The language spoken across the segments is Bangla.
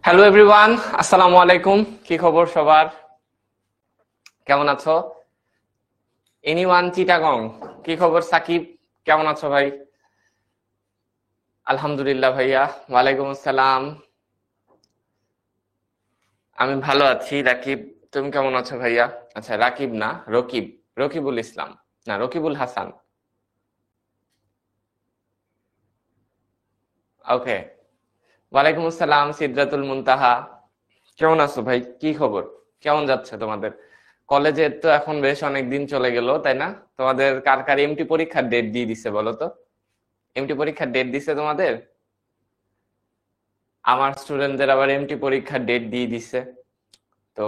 হ্যালো এভরিওয়ান, আসসালামু আলাইকুম। কি খবর সবার? কেমন আছো? এনিওয়ান চিটাগং, কি খবর? সাকিব, কেমন আছো ভাই? আলহামদুলিল্লাহ ভাইয়া। ওয়ালাইকুম আসসালাম। আমি ভালো আছি রাকিব। তুমি কেমন আছো ভাইয়া? আচ্ছা, রাকিব না, রকিব। রকিবুল ইসলাম, না রকিবুল হাসান। ওকে। ওয়ালাইকুম আসসালাম সিদরাতুল মুনতাহা। কেমন আছো ভাই? কি খবর? কেমন যাচ্ছে তোমাদের? কলেজে তো এখন বেশ অনেক দিন চলে গেল, তাই না? তোমাদের কার কার এমটি পরীক্ষার ডেট দিয়ে দিছে বলো তো? এমটি পরীক্ষার ডেট দিছে তোমাদের? আমার স্টুডেন্টদের আবার এমটি পরীক্ষার ডেট দিয়ে দিছে। তো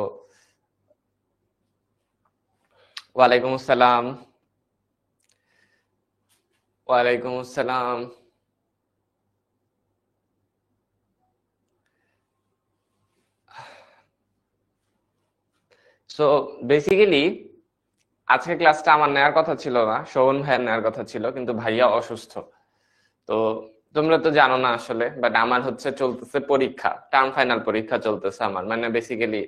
ওয়ালাইকুম আসসালাম। ওয়ালাইকুম আসসালাম। সো বেসিক্যালি আজকে ক্লাসটা আমার নেওয়ার কথা ছিল না, শোভন ভাইয়ের নেওয়ার কথা ছিল, কিন্তু ভাইয়া অসুস্থ। তো তোমরা তো জানো না আসলে, বাট আমার হচ্ছে চলতেছে পরীক্ষা, টার্ম ফাইনাল পরীক্ষা চলতেছে আমার, মানে বেসিক্যালি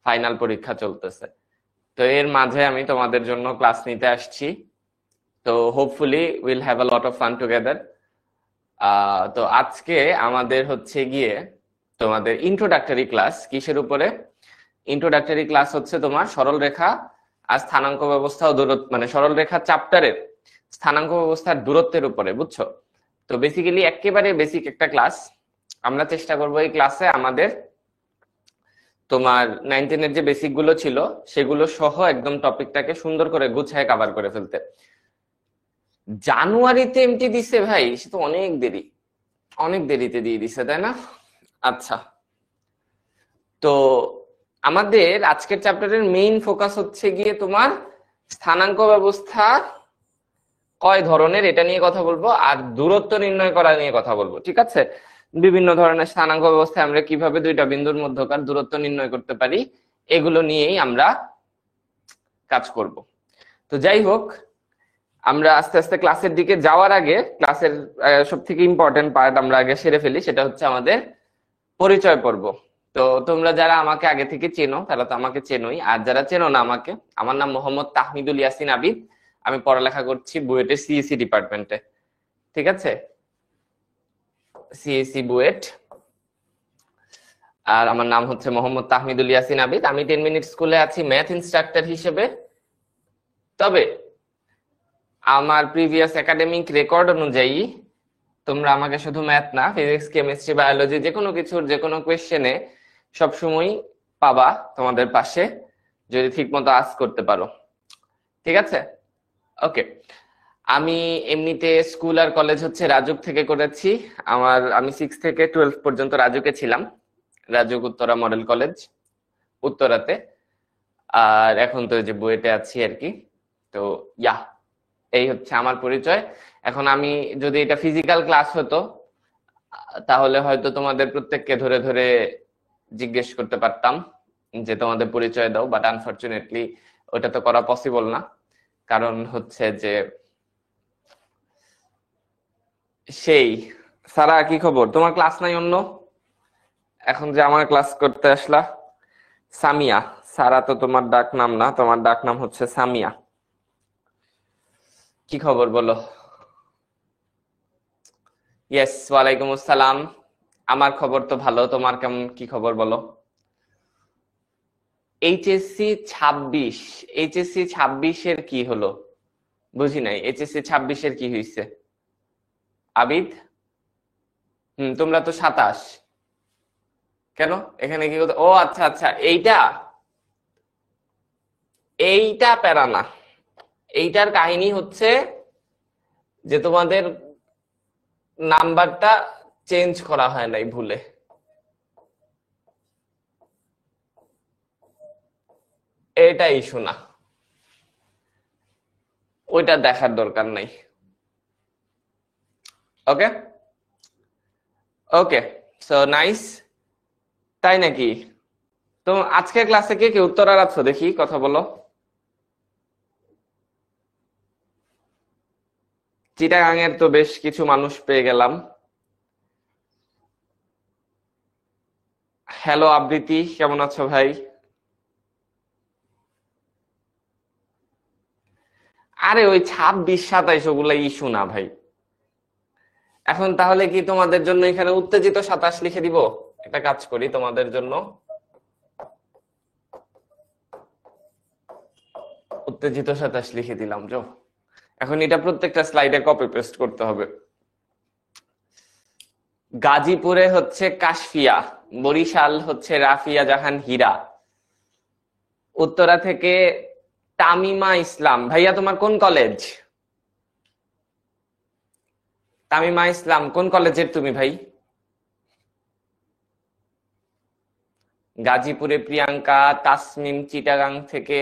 ফাইনাল পরীক্ষা চলতেছে। তো এর মাঝে আমি তোমাদের জন্য ক্লাস নিতে আসছি। তো hopefully will have a lot of fun together. তো আজকে আমাদের হচ্ছে গিয়ে তোমাদের ইন্ট্রোডাক্টরি ক্লাস। কিসের উপরে? ইন্ট্রোডাক্টরি ক্লাস হচ্ছে তোমার সরল রেখা আর স্থানাঙ্ক ব্যবস্থা ও দূরত্ব, মানে সরল রেখা চ্যাপ্টারের স্থানাঙ্ক ব্যবস্থার দূরত্বের উপরে, বুঝছো? তো বেসিক্যালি একেবারে বেসিক একটা ক্লাস। আমরা চেষ্টা করবো এই ক্লাসে আমাদের তোমার 19-এর যে বেসিক গুলো ছিল সেগুলো সহ একদম টপিকটাকে সুন্দর করে গুছায় কভার করে ফেলতে। জানুয়ারিতে এমটি দিছে ভাই, সে তো অনেক দেরি, অনেক দেরিতে দিয়ে দিছে, তাই না? আচ্ছা। তো আমাদের আজকের চ্যাপ্টারের মেইন ফোকাস হচ্ছে গিয়ে তোমার স্থানাঙ্ক ব্যবস্থা কয় ধরনের এটা নিয়ে কথা বলবো, আর দূরত্ব নির্ণয় করা নিয়ে কথা বলবো, ঠিক আছে? বিভিন্ন ধরনের স্থানাঙ্ক ব্যবস্থায় আমরা কিভাবে দুইটা বিন্দুর মধ্যকার দূরত্ব নির্ণয় করতে পারি, এগুলো নিয়েই আমরা কাজ করব। তো যাই হোক, আমরা আস্তে আস্তে ক্লাসের দিকে যাওয়ার আগে ক্লাসের সব থেকে ইম্পর্টেন্ট পার্ট আমরা আগে সেরে ফেলি, সেটা হচ্ছে আমাদের পরিচয় পর্ব। তো তোমরা যারা আমাকে আগে থেকে চেনো তারা তো আমাকে চেনোই, আর যারা চেনো না আমাকে, আমার নাম মোহাম্মদ তাহমিদুল ইয়াসিন আবিদ। আমি পড়ালেখা করছি বুয়েটের সিএসসি ডিপার্টমেন্টে, ঠিক আছে? সিএসসি বুয়েট। আর আমার নাম হচ্ছে মোহাম্মদ তাহমিদুল ইয়াসিন আবিদ। আমি 10 মিনিট স্কুলে আছি ম্যাথ ইনস্ট্রাক্টর হিসেবে। তবে আমার প্রিভিয়াস একাডেমিক রেকর্ড অনুযায়ী তোমরা আমাকে শুধু ম্যাথ না, ফিজিক্স, কেমিস্ট্রি, বায়োলজি, যে কোনো কিছুর যে কোনো কোয়েশ্চেনে সবসময় পাবা তোমাদের পাশে, যদি ঠিক মতো আস্ক করতে পারো, ঠিক আছে? ওকে। আমি এমনিতে স্কুল আর কলেজ হচ্ছে রাজুক থেকে করেছি। আমি 6 থেকে 12 পর্যন্ত রাজুকে ছিলাম, রাজুক উত্তরা মডেল কলেজ, উত্তরাতে। আর এখন তো এই যে বুয়েটে আছি আর কি। তো ইয়া, এই হচ্ছে আমার পরিচয়। এখন আমি, যদি এটা ফিজিক্যাল ক্লাস হতো তাহলে হয়তো তোমাদের প্রত্যেককে ধরে ধরে জিজ্ঞেস করতে পারতাম যে তোমাদের পরিচয় দাও, বাট আনফরচুনেটলি ওটা তো করা পসিবল না। কারণ হচ্ছে যে সেই, সারা কি খবর? তোমার ক্লাস নাই অন্য? এখন যে আমার ক্লাস করতে আসলা? সামিয়া। সারা তো তোমার ডাক নাম না, তোমার ডাক নাম হচ্ছে সামিয়া। কি খবর বলো? ইয়েস, ওয়ালাইকুম আসসালাম। আমার খবর তো ভালো, তোমার কেমন, কি খবর বলো? এইচএসসি 26, এইচএসসি 26-এর কি হলো? বুঝি নাই, এইচএসসি 26-এর কি হয়েছে আবিদ? তোমরা তো 27। কেন? এখানে কি ও আচ্ছা আচ্ছা, এইটা এইটা প্যারা না। এইটার কাহিনী হচ্ছে যে তোমাদের নাম্বারটা চেঞ্জ করা হয় নাই ভুলে। এটাই শোনা, ওইটা দেখার দরকার নাই। ওকে। ওকে। So nice. তাই নাকি? তো আজকের ক্লাসে কে কে উত্তরার আছো দেখি, কথা বলো। চিটাগাং এর তো বেশ কিছু মানুষ পেয়ে গেলাম। হ্যালো আবৃত্তি, কেমন আছো ভাই? আরে ওই 26, 27 ওগুলা ইস্যু না ভাই। এখন তাহলে কি তোমাদের জন্য এখানে উত্তেজিত 27 লিখে দিব? একটা কাজ করি তোমাদের জন্য, উত্তেজিত 27 লিখে দিলাম। যো এখন এটা প্রত্যেকটা স্লাইডে কপি পেস্ট করতে হবে। গাজীপুরে হচ্ছে কাশফিয়া, বরিশাল হচ্ছে রাফিয়া জাহান হীরা, উত্তরা থেকে তামিমা ইসলাম। ভাইয়া তোমার কোন কলেজ? তামিমা ইসলাম কোন কলেজের তুমি ভাই? গাজীপুরে প্রিয়াঙ্কা। তাসমিম চিটাগাং থেকে।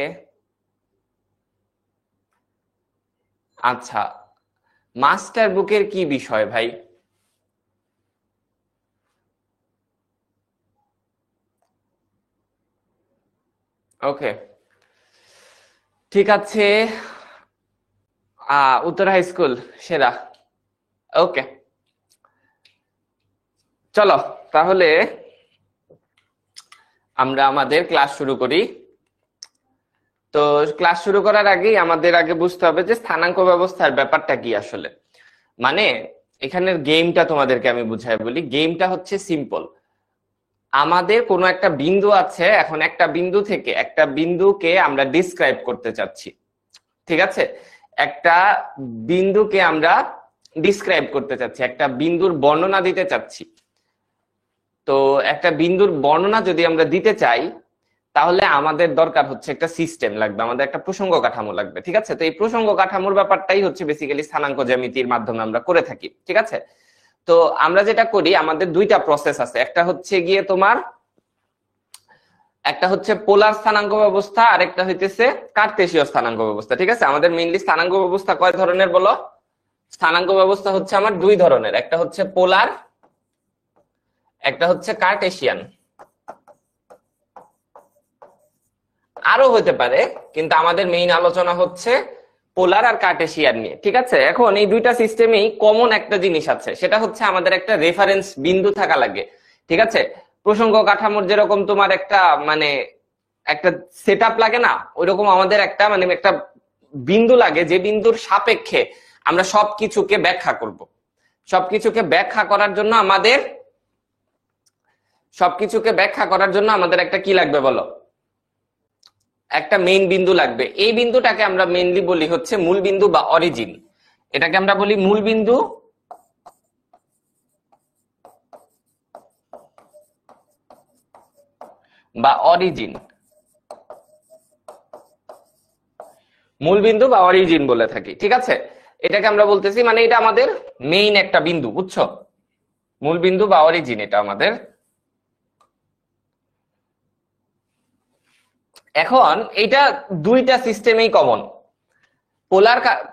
আচ্ছা, মাস্টার বুকের কি বিষয় ভাই? ওকে, ঠিক আছে। উত্তর হাই স্কুল সেরা। ওকে, চলো তাহলে আমরা আমাদের ক্লাস শুরু করি। তো ক্লাস শুরু করার আগেই আমাদের আগে বুঝতে হবে যে স্থানাঙ্ক ব্যবস্থার ব্যাপারটা কি আসলে। মানে এখানের গেমটা তোমাদেরকে আমি বুঝাই বলি। গেমটা হচ্ছে সিম্পল। আমাদের কোনো একটা বিন্দু আছে, এখন একটা বিন্দু থেকে একটা বিন্দুকে আমরা ডিসক্রাইব করতে চাচ্ছি, ঠিক আছে? একটা বিন্দুকে আমরা ডিসক্রাইব করতে চাচ্ছি, একটা বিন্দুর বর্ণনা দিতে চাচ্ছি। তো একটা বিন্দুর বর্ণনা যদি আমরা দিতে চাই তাহলে আমাদের দরকার হচ্ছে একটা সিস্টেম লাগবে, আমাদের একটা প্রসঙ্গ কাঠামো লাগবে, ঠিক আছে? তো এই প্রসঙ্গ কাঠামোর ব্যাপারটাই হচ্ছে বেসিক্যালি স্থানাঙ্ক জ্যামিতির মাধ্যমে আমরা করে থাকি, ঠিক আছে? তো আমরা যেটা করি, আমাদের দুইটা প্রসেস আছে। একটা হচ্ছে গিয়ে তোমার, একটা হচ্ছে পোলার স্থানাঙ্ক ব্যবস্থা, আর একটা হইতেছে কার্তেশীয় স্থানাঙ্ক ব্যবস্থা, ঠিক আছে? আমাদের মেইনলি স্থানাঙ্ক ব্যবস্থা কয় ধরনের বলো? স্থানাঙ্ক ব্যবস্থা হচ্ছে আমার দুই ধরনের, একটা হচ্ছে পোলার, একটা হচ্ছে কার্টেশিয়ান। আরো হতে পারে, কিন্তু আমাদের মেইন আলোচনা হচ্ছে পোলার আর কার্টেশিয়ান নিয়ে, ঠিক আছে? এখন এই দুইটা সিস্টেমেই কমন একটা জিনিস আছে, সেটা হচ্ছে আমাদের একটা রেফারেন্স বিন্দু থাকা লাগে, ঠিক আছে? প্রসঙ্গ কাঠামোর যেরকম তোমার একটা মানে একটা সেটআপ লাগে না, ওইরকম আমাদের একটা মানে একটা বিন্দু লাগে, যে বিন্দুর সাপেক্ষে আমরা সবকিছুকে ব্যাখ্যা করব। সবকিছুকে ব্যাখ্যা করার জন্য আমাদের একটা কি লাগবে বলো? একটা মেইন বিন্দু লাগবে। এই বিন্দুটাকে আমরা মেইনলি বলি হচ্ছে মূল বিন্দু বা অরিজিন। এটাকে আমরা বলি মূল বিন্দু বা অরিজিন। মূল বিন্দু বা অরিজিন বলে থাকি, ঠিক আছে? এটাকে আমরা বলতেছি মানে এটা আমাদের মেইন একটা বিন্দু, বুঝছো? মূল বিন্দু বা অরিজিন এটা আমাদের। এখন এটা দুইটা সিস্টেমেই কমন।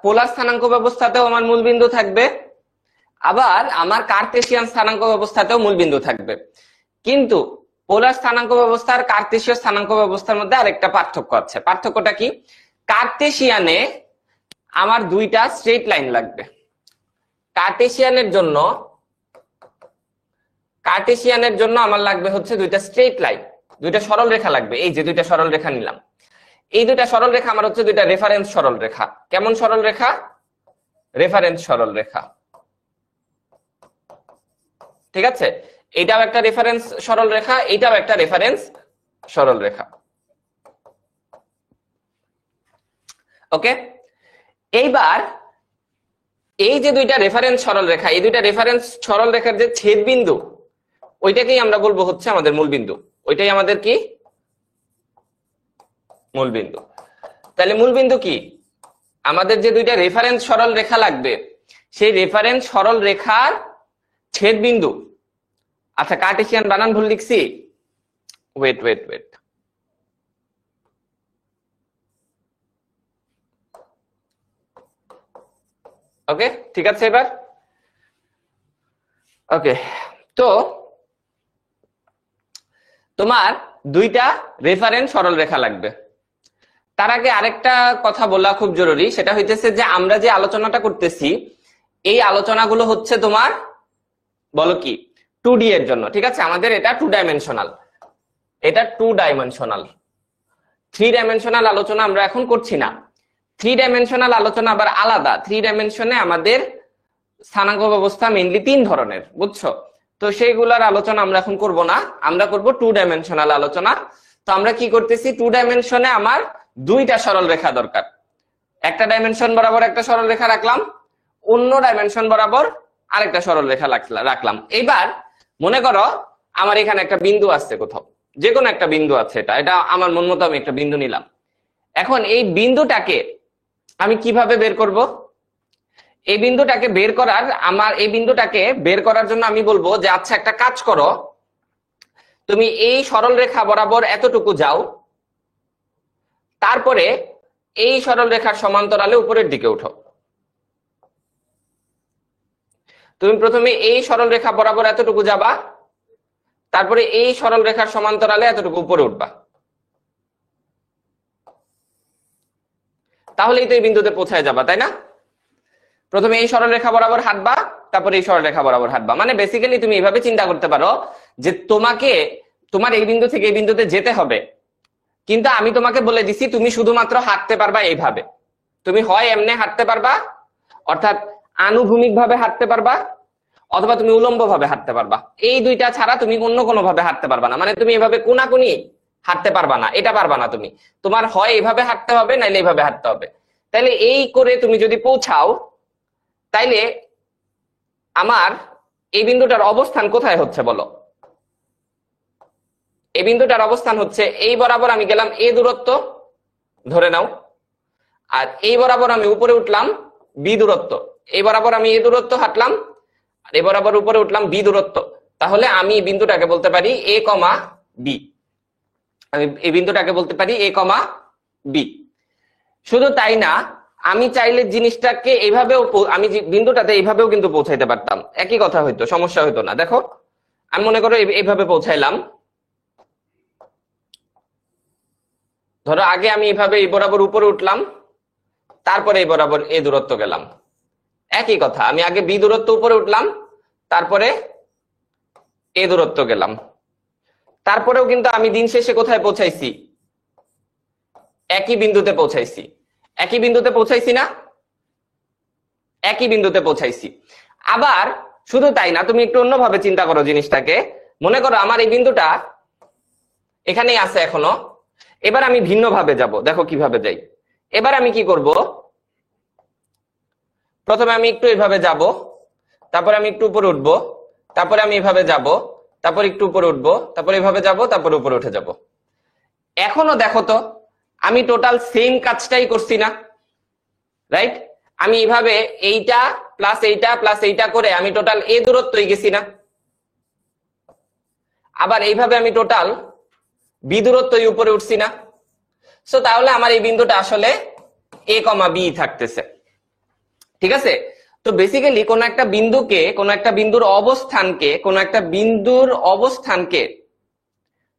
পোলার স্থানাঙ্ক ব্যবস্থাতেও আমার মূল বিন্দু থাকবে, আবার আমার কার্তেশিয়ান স্থানাঙ্ক ব্যবস্থাতেও মূল বিন্দু থাকবে। কিন্তু পোলার স্থানাঙ্ক ব্যবস্থা আর কার্তেশীয় স্থানাঙ্ক ব্যবস্থার মধ্যে আরেকটা পার্থক্য আছে। পার্থক্যটা কি? কার্তেশিয়ানে আমার দুইটা স্ট্রেট লাইন লাগবে। কার্টেশিয়ানের জন্য আমার লাগবে হচ্ছে দুইটা স্ট্রেট লাইন, দুইটা সরল রেখা লাগবে। এই যে দুইটা সরল রেখা নিলাম, এই দুইটা সরল রেখা আমার হচ্ছে দুইটা রেফারেন্স সরল রেখা। কেমন সরল রেখা? রেফারেন্স সরল রেখা, ঠিক আছে? এটাও একটা রেফারেন্স সরল রেখা, এটাও একটা রেফারেন্স সরল রেখা। ওকে, এইবার এই যে দুইটা রেফারেন্স সরল রেখা, এই দুইটা রেফারেন্স সরল রেখার যে ছেদ বিন্দু, ওইটাকেই আমরা বলবো হচ্ছে আমাদের মূল বিন্দু। ওইটাই আমাদের কি? মূল বিন্দু। তাহলে মূল বিন্দু কি? আমাদের যে দুইটা রেফারেন্স সরল রেখা লাগবে, সেই রেফারেন্স সরল রেখার ছেদ বিন্দু। আচ্ছা, কার্টেশিয়ান বানান ভুল লিখছি, ওয়েট। ওকে, ঠিক আছে। এবার ওকে, তো তোমার দুইটা রেফারেন্স সরল রেখা লাগবে। তার আগে আরেকটা কথা বলা খুব জরুরি, সেটা হইতেছে যে আমরা যে আলোচনাটা করতেছি, এই আলোচনাগুলো হচ্ছে তোমার বলো কি 2D এর জন্য, ঠিক আছে? আমাদের এটা 2 ডাইমেনশনাল। এটা 2 ডাইমেনশনাল। 3 ডাইমেনশনাল আলোচনা আমরা এখন করছি না। 3 ডাইমেনশনাল আলোচনা আবার আলাদা। 3 ডাইমেনশনে আমাদের স্থানাঙ্ক ব্যবস্থা মেইনলি 3 ধরনের, বুঝছো? তো সেইগুলোর আলোচনা আমরা এখন করব না, আমরা করব 2 ডাইমেনশনাল আলোচনা। তো আমরা কি করতেছি, 2 ডাইমেনশনে আমার 2টা সরল রেখা দরকার। একটা ডাইমেনশন বরাবর একটা সরল রেখা রাখলাম, অন্য ডাইমেনশন বরাবর আরেকটা সরল রেখা রাখলাম। এবার মনে করো আমার এখানে একটা বিন্দু আছে, কোথাও যে কোনো একটা বিন্দু আছে, এটা আমার মন মতো আমি একটা বিন্দু নিলাম। এখন এই বিন্দুটাকে আমি কিভাবে বের করব? এই বিন্দুটাকে বের করার জন্য আমি বলবো যে আচ্ছা একটা কাজ করো, তুমি এই সরল রেখা বরাবর এতটুকু যাও, তারপরে এই সরল রেখার সমান্তরালে উপরের দিকে উঠো। তুমি প্রথমে এই সরল রেখা বরাবর এতটুকু যাবা, তারপরে এই সরল রেখার সমান্তরালে এতটুকু উপরে উঠবা, তাহলেই তো এই বিন্দুতে পৌঁছায় যাবা, তাই না? প্রথমে এই সরল রেখা বরাবর হাঁটবা, তারপরে এই সরল রেখা বরাবর হাঁটবা। মানে বেসিক্যালি তুমি এইভাবে চিন্তা করতে পারো যে তোমার এই বিন্দু থেকে এই বিন্দুতে যেতে হবে, কিন্তু আমি তোমাকে বলে দিছি তুমি শুধুমাত্র হাঁটতে পারবা এইভাবে। তুমি হয় এমনে হাঁটতে পারবা, অর্থাৎ আনুভূমিক ভাবে হাঁটতে পারবা, অথবা তুমি উলম্ব ভাবে হাঁটতে পারবা। এই দুইটা ছাড়া তুমি অন্য কোনো ভাবে হাঁটতে পারবা না। মানে তুমি এভাবে কোনাকুনি হাঁটতে পারবা না, এটা পারবা না তুমি। তোমার হয় এইভাবে হাঁটতে হবে, নাইলে এইভাবে হাঁটতে হবে। তাইলে এই করে তুমি যদি পৌঁছাও, তাইলে আমার এই বিন্দুটার অবস্থান কোথায় হচ্ছে বলো? এই বিন্দুটার অবস্থান হচ্ছে এই বরাবর আমি গেলাম এ দূরত্ব ধরে নাও, আর এই বরাবর আমি উপরে উঠলাম বি দূরত্ব। এই বরাবর আমি এ দূরত্ব হাঁটলাম, আর এই বরাবর উপরে উঠলাম বি দূরত্ব। তাহলে আমি এই বিন্দুটাকে বলতে পারি এ কমা বি। আমি এই বিন্দুটাকে বলতে পারি এ কমা বি। শুধু তাই না, আমি চাইলে জিনিসটাকে এইভাবেও, আমি বিন্দুটাতে এইভাবেও কিন্তু পৌঁছাইতে পারতাম, একই কথা হইতো, সমস্যা হইতো না। দেখো আমি মনে করো এইভাবে পৌঁছাইলাম, ধরো আগে আমি এইভাবে এই বরাবর উপরে উঠলাম, তারপরে এই বরাবর এ দূরত্ব গেলাম, একই কথা। আমি আগে বি দূরত্ব উপরে উঠলাম, তারপরে এ দূরত্ব গেলাম, তারপরেও কিন্তু আমি দিন শেষে কোথায় পৌঁছাইছি? একই বিন্দুতে পৌঁছাইছি। একই বিন্দুতে পৌঁছাইছি না? একই বিন্দুতে পৌঁছাইছি। আবার শুধু তাই না, তুমি একটু অন্যভাবে চিন্তা করো জিনিসটাকে। মনে করো আমার এই বিন্দুটা এখানেই আছে এখনো, এবার আমি ভিন্নভাবে যাব। দেখো কিভাবে যাই। এবার আমি কি করব, প্রথমে আমি একটু এইভাবে যাব, তারপরে আমি একটু উপরে উঠবো, তারপরে আমি এইভাবে যাব, তারপর একটু উপরে উঠবো, তারপরে এইভাবে যাব, তারপরে উপরে উঠে যাব। এখনো দেখো তো আমি টোটাল সেম কাজটাই করছি না, রাইট? আমি এইভাবে এইটা প্লাস এইটা প্লাস এইটা করে আমি টোটাল এ দূরত্বই গেছি না? আবার এইভাবে আমি টোটাল বি দূরত্বই উপরে উঠছি না? সো তাহলে আমার এই বিন্দুটা আসলে এ কমা বি থাকতেছে, ঠিক আছে? তো বেসিক্যালি কোন একটা বিন্দুকে, কোন একটা বিন্দুর অবস্থানকে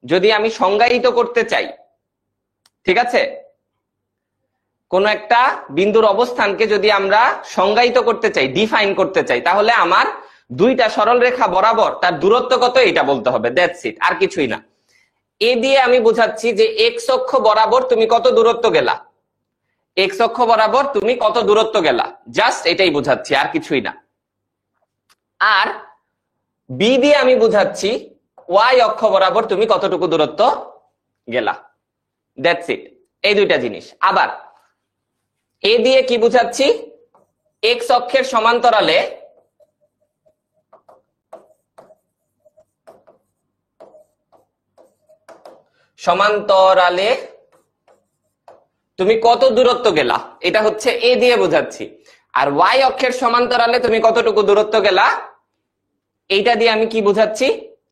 যদি আমি সংজ্ঞায়িত করতে চাই, ঠিক আছে, কোন একটা বিন্দুর অবস্থানকে যদি আমরা সংজ্ঞায়িত করতে চাই, ডিফাইন করতে চাই, তাহলে আমার 2টা সরল রেখা বরাবর তার দূরত্ব কত এটা বলতে হবে, দ্যাটস ইট, আর কিছুই না। এ দিয়ে আমি বুঝাচ্ছি যে এক্স অক্ষ বরাবর তুমি কত দূরত্ব গেলা, এক্স অক্ষ বরাবর তুমি কত দূরত্ব গেলা, জাস্ট এটাই বুঝাচ্ছি, আর কিছুই না। আর বি দিয়ে আমি বুঝাচ্ছি ওয়াই অক্ষ বরাবর তুমি কতটুকু দূরত্ব গেলা, দ্যাটস ইট, এই 2টা জিনিস। আবার এ দিয়ে কি বুঝাচ্ছি, এক্স অক্ষের সমান্তরালে তুমি কত দূরত্ব গেলা, এটা হচ্ছে এ দিয়ে বোঝাচ্ছি। আর ওয়াই অক্ষের সমান্তরালে তুমি কতটুকু দূরত্ব গেলা, এইটা দিয়ে আমি কি বুঝাচ্ছি,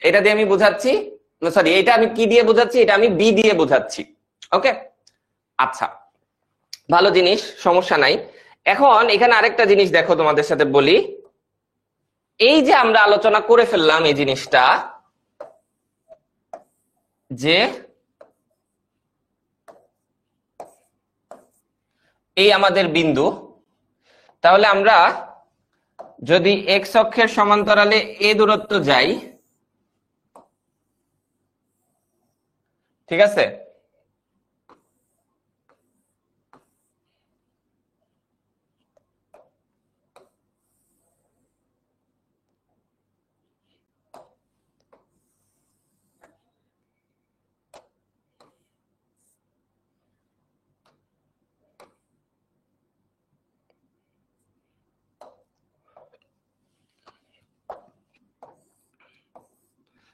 এটা দিয়ে আমি বুঝাচ্ছি, সরি, এটা আমি কি দিয়ে বুঝাচ্ছি, এটা আমি বি দিয়ে বুঝাচ্ছি। ওকে, আচ্ছা, ভালো জিনিস, সমস্যা নাই। এখন এখানে আরেকটা জিনিস দেখো, তোমাদের সাথে বলি, এই যে আমরা আলোচনা করে ফেললাম এই জিনিসটা, যে এই আমাদের বিন্দু, তাহলে আমরা যদি এক্স অক্ষের সমান্তরালে এ দূরত্ব যাই, ঠিক আছে?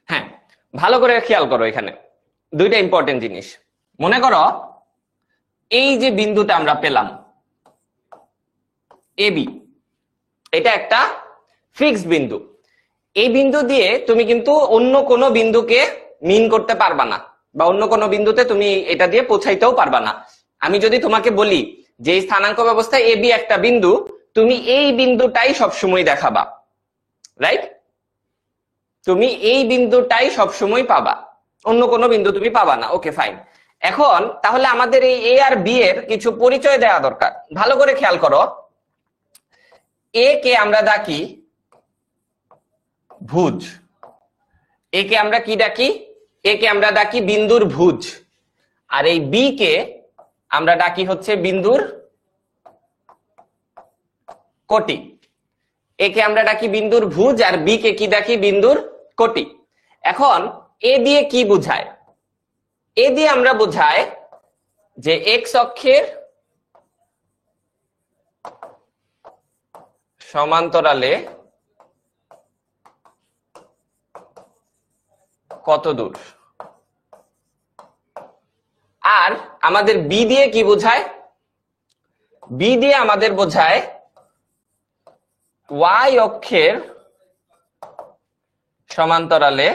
হ্যাঁ, ভালো করে খেয়াল করো, এখানে দুইটা ইম্পর্টেন্ট জিনিস। মনে করো এই যে বিন্দুটা আমরা পেলাম এবি, এটা একটা ফিক্সড বিন্দু। এই বিন্দু দিয়ে তুমি কিন্তু অন্য কোনো বিন্দুকে মিন করতে পারবা না, বা অন্য কোনো বিন্দুতে তুমি এটা দিয়ে পৌঁছাইতেও পারবা না। আমি যদি তোমাকে বলি যে এই স্থানাঙ্ক ব্যবস্থায় এবি একটা বিন্দু, তুমি এই বিন্দুটাই সবসময় দেখাবা, রাইট? তুমি এই বিন্দুটাই সবসময় পাবা, অন্য কোনো বিন্দু তুমি পাবা না। ওকে, ফাইন। এখন তাহলে আমাদের এই এ আর বি এর কিছু পরিচয় দেওয়া দরকার। ভালো করে খেয়াল করো, এ কে আমরা ডাকি ভুজ, এ কে আমরা কি ডাকি? এ কে আমরা ডাকি বিন্দুর ভুজ, আর এই বি কে আমরা ডাকি হচ্ছে বিন্দুর কোটি। এ কে আমরা ডাকি বিন্দুর ভুজ, আর বি কে কি ডাকি? বিন্দুর কোটি। এখন এ দিয়ে কি বোঝায়? এ দিয়ে আমরা বোঝায় যে এক্স অক্ষের সমান্তরালে কত দূর। আর আমাদের বি দিয়ে কি বোঝায়? বি দিয়ে আমাদের বোঝায় ওয়াই অক্ষের সমান্তরালে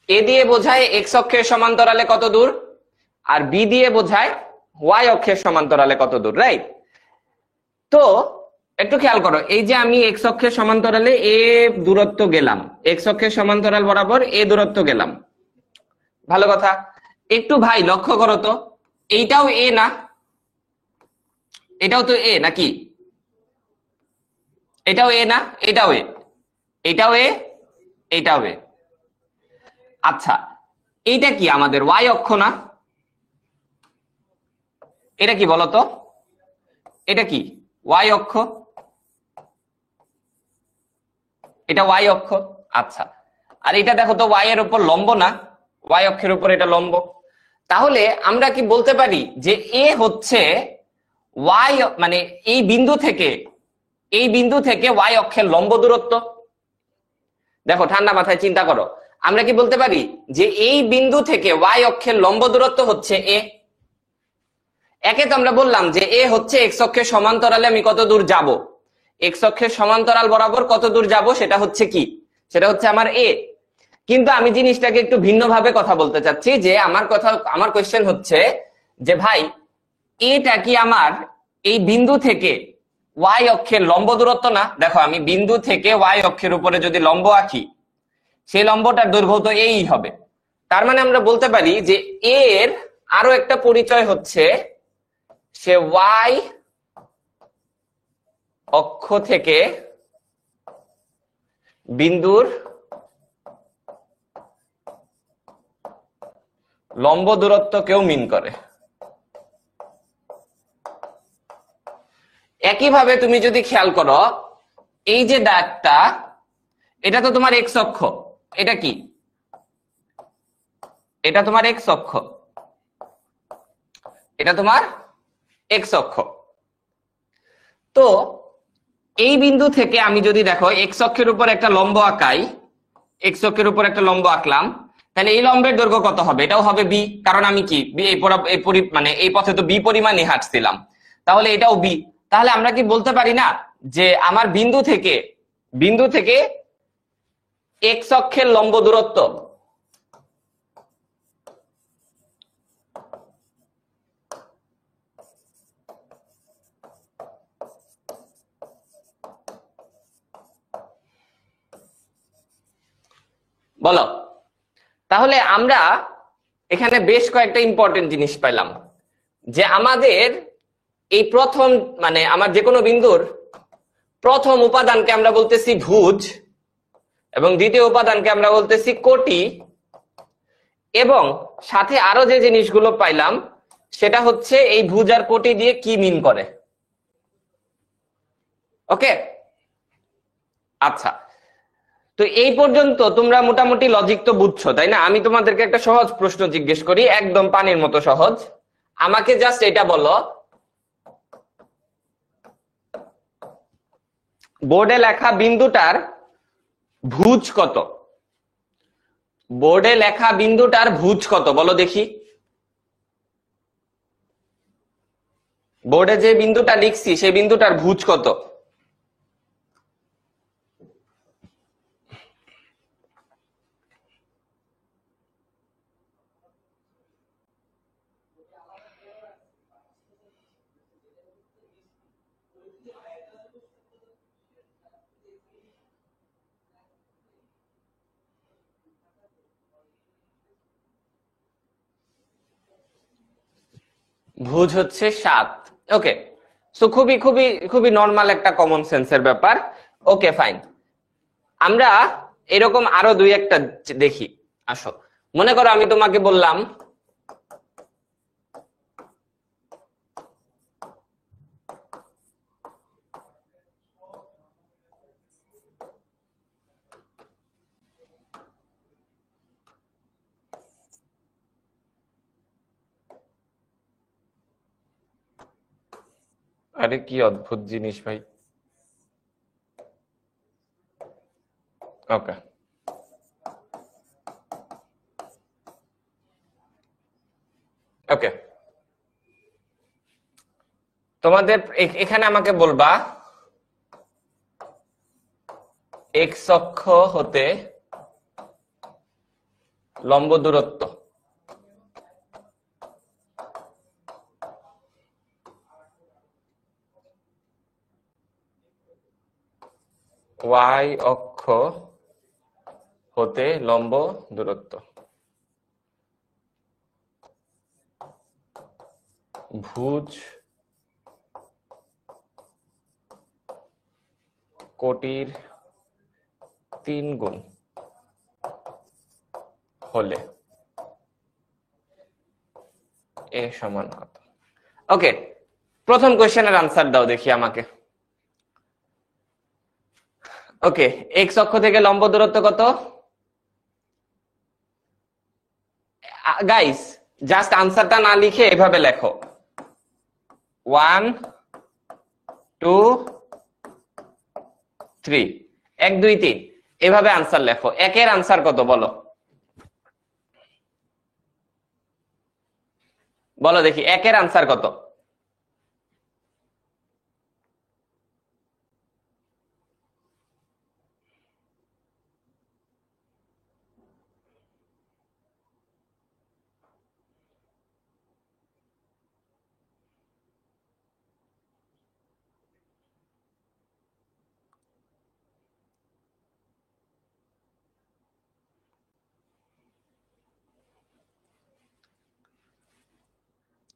এ দিয়ে বোঝায় এক্স অক্ষের সমান্তরালে কত দূর, আর বি দিয়ে বোঝায় ওয়াই অক্ষের সমান্তরালে কত দূর, রাইট? তো একটু খেয়াল করো, এই যে আমি এক্স অক্ষের সমান্তরালে এ দূরত্ব গেলাম, এক্স অক্ষের সমান্তরাল বরাবর এ দূরত্ব গেলাম, ভালো কথা। একটু ভাই লক্ষ্য করো তো, এইটাও এ না? এটাও তো এ নাকি? এটাও এ না? এটাও এ, এটাও এ, এটাও এ। আচ্ছা, এইটা কি আমাদের ওয়াই অক্ষ না? এটা কি বলতো? এটা কি ওয়াই অক্ষ? এটা ওয়াই অক্ষ। আচ্ছা, আর এটা দেখো তো ওয়াই এর উপর লম্ব না? ওয়াই অক্ষের উপর এটা লম্ব। তাহলে আমরা কি বলতে পারি যে এ হচ্ছে ওয়াই, মানে এই বিন্দু থেকে ওয়াই অক্ষের লম্ব দূরত্ব? দেখো ঠান্ডা মাথায় চিন্তা করো, আমরা কি বলতে পারি যে এই বিন্দু থেকে ওয়াই অক্ষের লম্ব দূরত্ব হচ্ছে এ? একে তো আমরা বললাম যে এ হচ্ছে এক্স অক্ষের সমান্তরালে আমি কত দূর যাব, এক্স অক্ষের সমান্তরাল বরাবর কত দূর যাব সেটা হচ্ছে কি? সেটা হচ্ছে আমার এ। কিন্তু আমি জিনিসটাকে একটু ভিন্নভাবে কথা বলতে চাচ্ছি, যে আমার কোয়েশ্চেন হচ্ছে যে ভাই এটা কি আমার এই বিন্দু থেকে ওয়াই অক্ষের লম্ব দূরত্ব না? দেখো আমি বিন্দু থেকে ওয়াই অক্ষের উপরে যদি লম্ব আঁকি, সেই লম্বটার দৈর্ঘ্য তো এই হবে। তার মানে আমরা বলতে পারি যে এর আরো একটা পরিচয় হচ্ছে সে ওয়াই অক্ষ থেকে বিন্দুর লম্ব দূরত্বকেও মিন করে। একইভাবে তুমি যদি খেয়াল করো, এই যে দাগটা, এটা তো তোমার এক্স অক্ষ, এটা কি? এটা তোমার এক্স অক্ষ, এটা তোমার এক্স অক্ষ। তো এই বিন্দু থেকে আমি যদি দেখো এক্স অক্ষের উপর একটা লম্ব আঁকাই, এক্স অক্ষের উপর একটা লম্ব আঁকলাম, তাহলে এই লম্বের দৈর্ঘ্য কত হবে? এটাও হবে বি, কারণ আমি কি মানে এই পথে তো বি পরিমাণে হাঁটছিলাম, তাহলে এটাও বি। তাহলে আমরা কি বলতে পারি না যে আমার বিন্দু থেকে এক্স অক্ষের লম্ব দূরত্ব বলো? তাহলে আমরা এখানে বেশ কয়েকটা ইম্পর্টেন্ট জিনিস পেলাম, যে আমাদের এই প্রথম, মানে আমার যে কোনো বিন্দুর প্রথম উপাদানকে আমরা বলতেছি ভুজ এবং দ্বিতীয় উপাদানকে আমরা বলতেছি কোটি, এবং সাথে আরো যে জিনিসগুলো পাইলাম সেটা হচ্ছে এই ভুজ আর কোটি দিয়ে কি মিন করে। ওকে, আচ্ছা, তো এই পর্যন্ত তোমরা মোটামুটি লজিক তো বুঝছো, তাই না? আমি তোমাদেরকে একটা সহজ প্রশ্ন জিজ্ঞেস করি, একদম পানির মতো সহজ। আমাকে জাস্ট এটা বলো, বোর্ডে লেখা বিন্দুটার ভুজ কত? বোর্ডে লেখা বিন্দুটার ভুজ কত বলো দেখি। বোর্ডে যে বিন্দুটা লিখছি সেই বিন্দুটার ভুজ কত? ভুজ হচ্ছে 7। ওকে, সো খুবই খুবই খুবই নর্মাল একটা কমন সেন্সের ব্যাপার। ওকে ফাইন, আমরা এরকম আরো দুই একটা দেখি। আসো, মনে করো আমি তোমাকে বললাম আরে কি অদ্ভুত জিনিস ভাই। ওকে, ওকে, তোমাদের এখানে আমাকে বলবা এক্স অক্ষ হতে লম্ব দূরত্ব। ওয়াই অক্ষ হতে লম্ব দূরত্ব। ভুজ কোটির 3 গুণ হলে এ সমান কত? ওকে, প্রথম কোশ্চেনের আনসার দাও দেখি আমাকে। ওকে, এক্স অক্ষ থেকে লম্ব দূরত্ব কত? গাইস জাস্ট আনসারটা না লিখে এভাবে লেখো, 1 2 3, 1 2 3 এভাবে আনসার লেখো। একের আনসার কত বলো, বলো দেখি একের আনসার কত?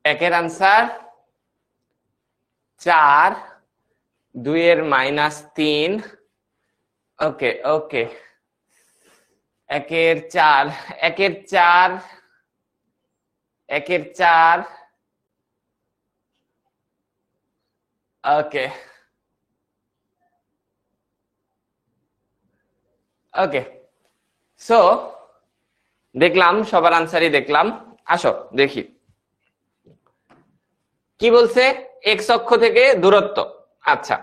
একের আনসার 4, 2 এর -3। ওকে ওকে, একের 4, একের 4, একের 4। ওকে ওকে, সো দেখলাম সবার আনসারই দেখলাম। আসো দেখি কি বলছে, এক্স অক্ষ থেকে দূরত্ব। আচ্ছা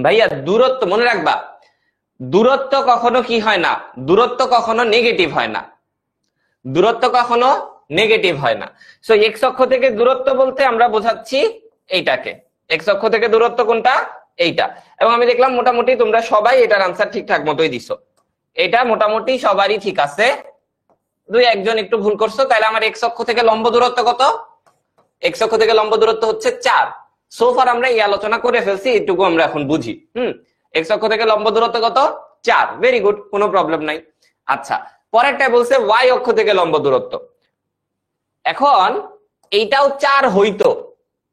ভাইয়া, দূরত্ব মনে রাখবা, দূরত্ব কখনো কি হয় না, দূরত্ব কখনো নেগেটিভ হয় না, দূরত্ব কখনো নেগেটিভ হয় না। সো এক্স অক্ষ থেকে দূরত্ব বলতে আমরা বোঝাচ্ছি এইটাকে। এক্স অক্ষ থেকে দূরত্ব কোনটা? এইটা। এবং আমি দেখলাম মোটামুটি তোমরা সবাই এটার আনসার ঠিকঠাক মতোই দিছো, এটা মোটামুটি সবারই ঠিক আছে, 2-1 একটু ভুল করছো। তাহলে আমার এক্স অক্ষ থেকে লম্ব দূরত্ব কত? এক্স অক্ষ থেকে লম্ব দূরত্ব হচ্ছে 4। সোফার আমরা এই আলোচনা করে ফেলছি, এটুকু আমরা এখন বুঝি। এক্স অক্ষ থেকে লম্ব দূরত্ব কত? 4। ভেরি গুড, কোনো প্রবলেম নাই। আচ্ছা, পরেরটা বলছে ওয়াই অক্ষ থেকে লম্ব দূরত্ব। এখন এইটাও 4 হইতো,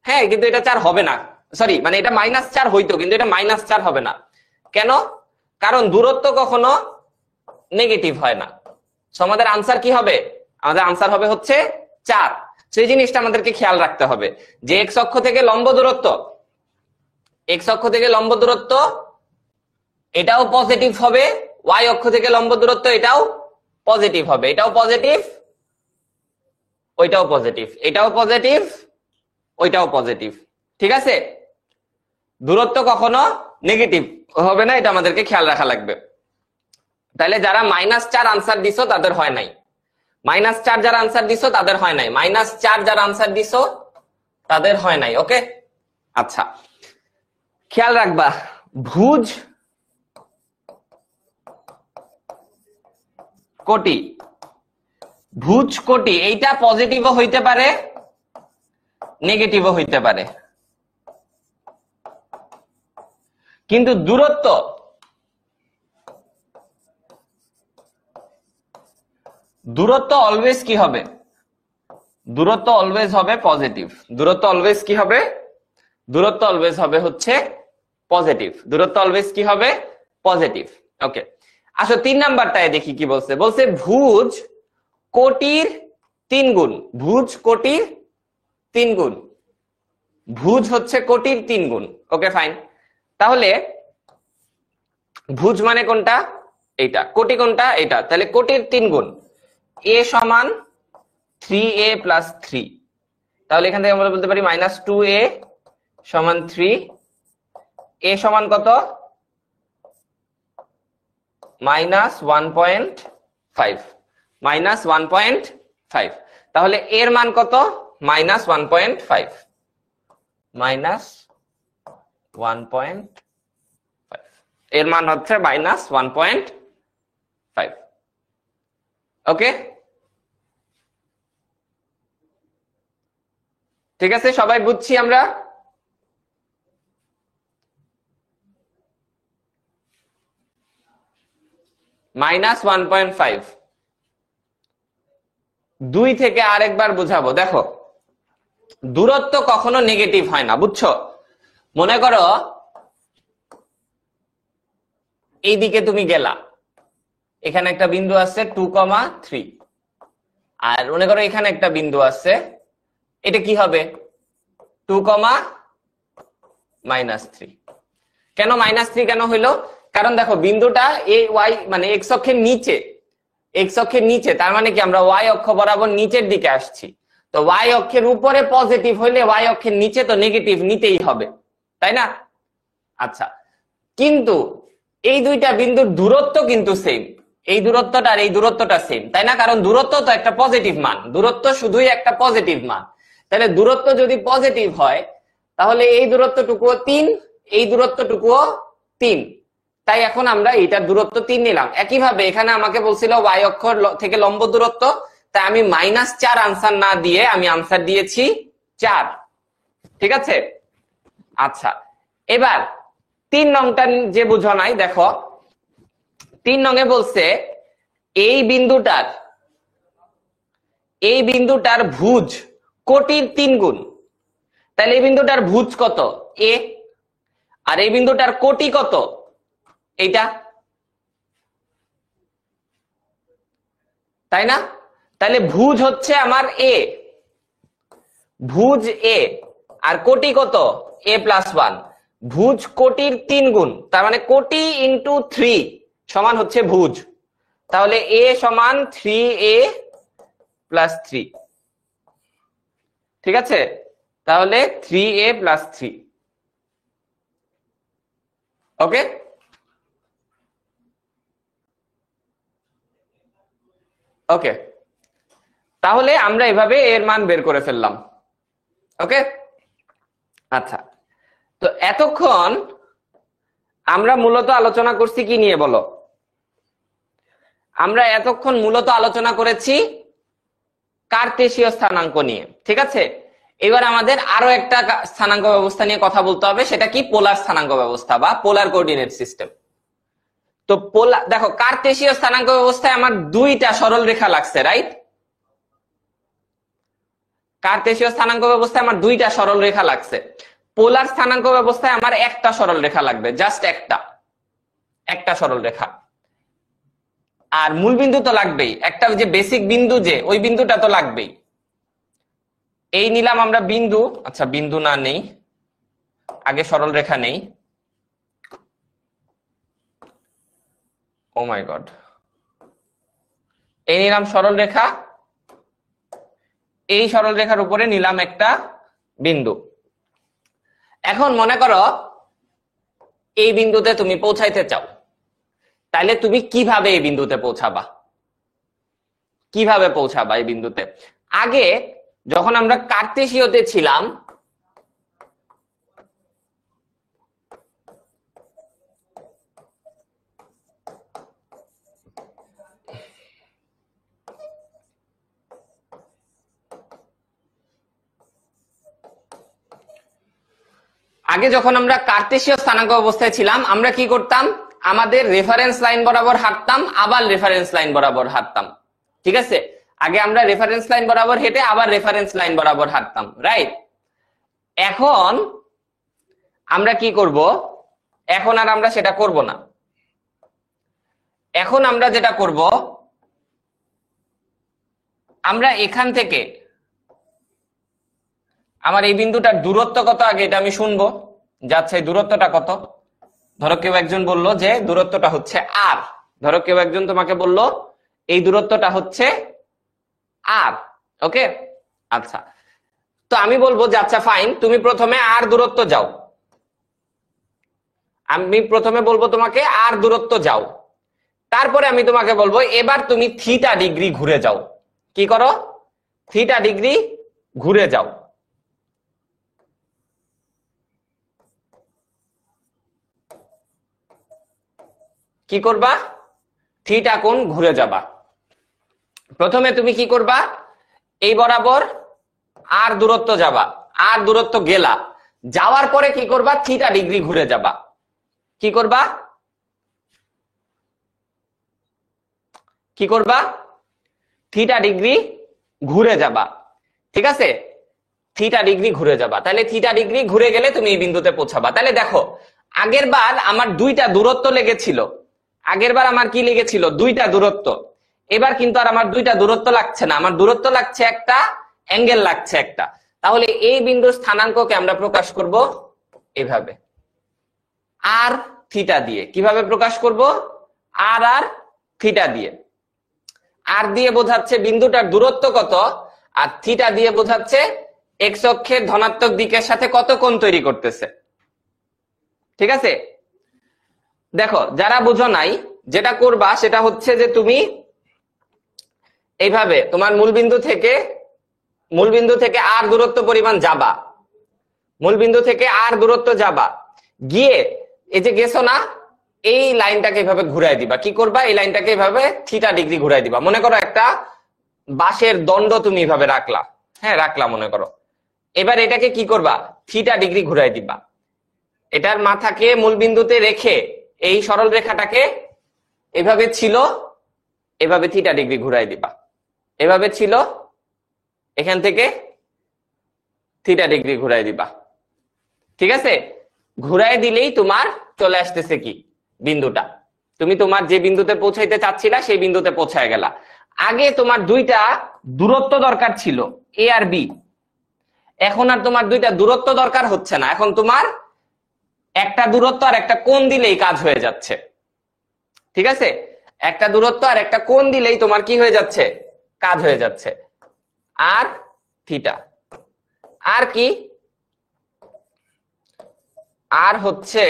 হ্যাঁ, কিন্তু এটা 4 হবে না, সরি মানে এটা -4 হইতো, কিন্তু এটা -4 হবে না। কেন? কারণ দূরত্ব কখনো নেগেটিভ হয় না। সো আমাদের আনসার কি হবে? আমাদের আনসার হবে হচ্ছে 4। সেই জিনিসটা আমাদেরকে খেয়াল রাখতে হবে যে এক্স অক্ষ থেকে লম্ব দূরত্ব, এক্স অক্ষ থেকে লম্ব দূরত্ব এটাও পজিটিভ হবে, ওয়াই অক্ষ থেকে লম্ব দূরত্ব এটাও পজিটিভ হবে, এটাও পজিটিভ, ওইটাও পজিটিভ, এটাও পজিটিভ, ওইটাও পজিটিভ। ঠিক আছে? দূরত্ব কখনো নেগেটিভ হবে না, এটা আমাদেরকে খেয়াল রাখা লাগবে। তাহলে যারা -4 আনসার দিছো তাদের হয় নাই, -4 যারা আনসার দিছো তাদের হয় নাই, -4 যারা আনসার দিছো তাদের হয় নাই। ওকে, আচ্ছা খেয়াল রাখবা, ভুজ কোটি, ভুজ কোটি এইটা পজিটিভও হইতে পারে নেগেটিভও হইতে পারে, কিন্তু দূরত্ব অলওয়েজ কি হবে? দূরত্ব অলওয়েজ হবে পজিটিভ। দূরত্ব অলওয়েজ কি হবে? দূরত্ব অলওয়েজ হবে হচ্ছে পজিটিভ। দূরত্ব অলওয়েজ কি হবে? পজিটিভ। ওকে, আসো 3 নাম্বারটায় দেখি কি বলছে। বলছে ভুজ কোটির 3 গুণ। ভুজ কোটির 3 গুণ। ভুজ হচ্ছে কোটির 3 গুণ। Okay fine. তাহলে ভুজ মানে কোনটা? এইটা। কোটি কোনটা? এটা। তাহলে কোটির 3 গুণ। a সমান 3a প্লাস 3। তাহলে এখান থেকে আমরা বলতে পারি -2a সমান 3। a সমান কত? -1.5। -1.5। তাহলে এর মান কত? -1.5। -1.5 এর মান হচ্ছে -1.5। ওকে, ঠিক আছে, সবাই বুঝছি আমরা? -1.5। 2 থেকে আরেকবার বুঝাবো। দেখো, দূরত্ব কখনো নেগেটিভ হয় না, বুঝছো? মনে করো এইদিকে তুমি গেলা, এখানে একটা বিন্দু আছে 2,3, আর মনে করো এখানে একটা বিন্দু আছে, এটা কি হবে? 2,-3। কেন -3 কেন হইলো? কারণ দেখো বিন্দুটা এই ওয়াই মানে এক্স অক্ষের নিচে, এক্স অক্ষের নিচে, তার মানে কি আমরা ওয়াই অক্ষ বরাবর নিচের দিকে আসছি। তো ওয়াই অক্ষের উপরে পজিটিভ হইলে ওয়াই অক্ষের নিচে তো নেগেটিভ নিতেই হবে, তাই না? আচ্ছা, কিন্তু এই দুইটা বিন্দুর দূরত্ব কিন্তু সেম, এই দূরত্বটা আর এই দূরত্বটা সেম, তাই না? কারণ দূরত্ব তো একটা পজিটিভ মান, দূরত্ব শুধুই একটা পজিটিভ মান। তাহলে দূরত্ব যদি পজিটিভ হয় তাহলে এই দূরত্বটুকুও 3, এই দূরত্বটুকুও 3। তাই এখন আমরা এইটার দূরত্ব 3 নিলাম। একইভাবে এখানে আমাকে বলছিল ওয়াই অক্ষ থেকে লম্ব দূরত্ব, তাই আমি -4 আনসার না দিয়ে আমি আনসার দিয়েছি 4। ঠিক আছে? আচ্ছা, এবার 3 নংটা যে বুঝো নাই, দেখো 3 নংয়ে বলছে এই বিন্দুটার ভুজ কোটির 3 গুণ। তাহলে এই বিন্দুটার ভুজ কত? a, আর এই বিন্দুটার কোটি কত? এইটা, তাই না? তাহলে ভুজ হচ্ছে আমার a, ভুজ a, আর কোটি কত? a+1। ভুজ কোটির 3 গুণ, তার মানে কোটি ইন্টু 3 সমান হচ্ছে ভুজ। তাহলে a সমান 3a + 3। ঠিক আছে? তাহলে 3a + 3। ওকে, ওকে, তাহলে আমরা এভাবে এর মান বের করে ফেললাম। ওকে, আচ্ছা, তো এতক্ষণ আমরা মূলত আলোচনা করছি কি নিয়ে বলো? আমরা এতক্ষণ মূলত আলোচনা করেছি কার্তেশীয় স্থানাঙ্ক নিয়ে। ঠিক আছে, এবার আমাদের আরো একটা স্থানাঙ্ক ব্যবস্থা নিয়ে কথা বলতে হবে, সেটা কি? পোলার স্থানাঙ্ক ব্যবস্থা বা পোলার কোঅর্ডিনেট সিস্টেম। তো দেখো কার্তেশীয় স্থানাঙ্ক ব্যবস্থায় আমার 2টা সরল রেখা লাগছে, রাইট? কার্তেশীয় স্থানাঙ্ক ব্যবস্থায় আমার 2টা সরল রেখা লাগছে। পোলার স্থানাঙ্ক ব্যবস্থায় আমার একটা সরল রেখা লাগবে, জাস্ট একটা সরল রেখা। আর মূল বিন্দু তো লাগবেই, একটা যে বেসিক বিন্দু, যে ওই বিন্দুটা তো লাগবেই। এই নিলাম আমরা বিন্দু, আচ্ছা বিন্দু না নেই, আগে সরল রেখা নেই। ও মাই গড, এই নিলাম সরল রেখা, এই সরল রেখার উপরে নিলাম একটা বিন্দু। এখন মনে করো এই বিন্দুতে তুমি পৌঁছাইতে চাও, তাহলে তুমি কিভাবে এই বিন্দুতে পৌঁছাবা? কিভাবে পৌঁছাবা এই বিন্দুতে? আগে যখন আমরা কার্তেশীয়তে ছিলাম, কার্তেশীয় স্থানাঙ্ক অবস্থায় ছিলাম, আমরা কি করতাম? আমাদের রেফারেন্স লাইন বরাবর হাঁটতাম, আবার রেফারেন্স লাইন বরাবর হাঁটতাম। ঠিক আছে, আগে আমরা রেফারেন্স লাইন বরাবর হেঁটে আবার রেফারেন্স লাইন বরাবর হাঁটতাম, রাইট? এখন আমরা কি করব? এখন আর আমরা সেটা করব না। এখন আমরা যেটা করব, আমরা এখান থেকে আমার এই বিন্দুটার দূরত্ব কত আগে এটা আমি শুনবো, যাচ্ছে দূরত্বটা কত। ধরো কেউ একজন বললো যে দূরত্বটা হচ্ছে আর, ধরো কেউ একজন তোমাকে বললো এই দূরত্বটা হচ্ছে আর, ওকে? আচ্ছা, তো আমি বলবো যে আচ্ছা ফাইন, তুমি প্রথমে আর দূরত্ব যাও। আমি প্রথমে বলবো তোমাকে আর দূরত্ব যাও, তারপরে আমি তোমাকে বলবো এবার তুমি থিটা ডিগ্রি ঘুরে যাও। কি করো? থিটা ডিগ্রি ঘুরে যাও। কি করবা? থিটা কোণ ঘুরে যাবা। প্রথমে তুমি কি করবা? এই বরাবর আর দূরত্ব যাবা, আর দূরত্ব গেলা, যাওয়ার পরে কি করবা? থিটা ডিগ্রি ঘুরে যাবা। কি করবা? কি করবা? থিটা ডিগ্রি ঘুরে যাবা। ঠিক আছে, থিটা ডিগ্রি ঘুরে যাবা। তাহলে থিটা ডিগ্রি ঘুরে গেলে তুমি এই বিন্দুতে পৌঁছাবা। তাহলে দেখো, আগের বার আমার দুইটা দূরত্ব লেগেছিল, আগের বার আমার কি লেগেছিল? দুইটা দূরত্ব। এবার কিন্তু আর আমার দুইটা দূরত্ব লাগছে না, আমার দূরত্ব লাগছে একটা, অ্যাঙ্গেল লাগছে একটা। তাহলে এই বিন্দুর স্থানাঙ্ককে আমরা প্রকাশ করব এভাবে, আর থিটা দিয়ে। কিভাবে প্রকাশ করব? আর আর থিটা দিয়ে। আর দিয়ে বোঝাচ্ছে বিন্দুটার দূরত্ব কত, আর থিটা দিয়ে বোঝাচ্ছে এক্স অক্ষের ধনাত্মক দিকের সাথে কত কোণ তৈরি করতেছে। ঠিক আছে, দেখো যারা বুঝো নাই, যেটা করবা সেটা হচ্ছে যে তুমি এইভাবে তোমার মূলবিন্দু থেকে আর দূরত্ব পরিমাণ যাবা, মূলবিন্দু থেকে আর দূরত্ব যাবা, গিয়ে এই যে গেছো না, এই লাইনটাকে এভাবে ঘুরাই দিবা। কি করবা? এই লাইনটাকে এভাবে থিটা ডিগ্রি ঘুরাই দিবা। মনে করো একটা বাঁশের দণ্ড তুমি এভাবে রাখলা, হ্যাঁ রাখলা মনে করো। এবার এটাকে কি করবা? থিটা ডিগ্রি ঘুরাই দিবা। এটার মাথাকে মূলবিন্দুতে রেখে এই সরল রেখাটাকে এভাবে ছিল, এভাবে থিটা ডিগ্রি ঘুরাই দিবা। এভাবে ছিল, এখান থেকে থিটা ডিগ্রি ঘুরাই দিবা। ঠিক আছে, ঘুরাই দিলেই তোমার চলে আসতেছে কি? বিন্দুটা। তুমি তোমার যে বিন্দুতে পৌঁছাইতে চাচ্ছিলা সেই বিন্দুতে পৌঁছায় গেলা। আগে তোমার দুইটা দূরত্ব দরকার ছিল, এ আর বি। এখন আর তোমার দুইটা দূরত্ব দরকার হচ্ছে না, এখন তোমার একটা দূরত্ব আর একটা কোণ দিলেই কাজ হয়ে যাচ্ছে। ঠিক আছে, একটা দূরত্ব আর একটা কোণ দিলেই তোমার কি হয়ে যাচ্ছে? কাজ হয়ে যাচ্ছে। আর থিটা, আর কি? আর হচ্ছে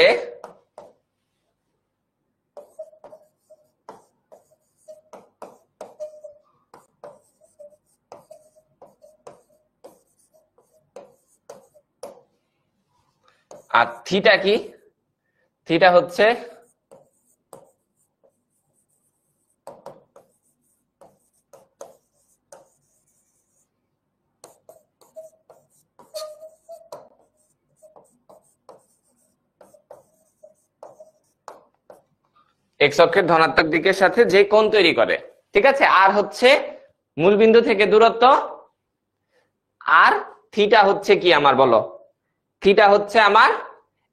আর থিটা কি? থিটা হচ্ছে এক্স অক্ষের ধনাত্মক দিকের সাথে যে কোণ তৈরি করে। ঠিক আছে, আর হচ্ছে মূলবিন্দু থেকে দূরত্ব, আর থিটা হচ্ছে কি আমার বলো? থিটা হচ্ছে আমার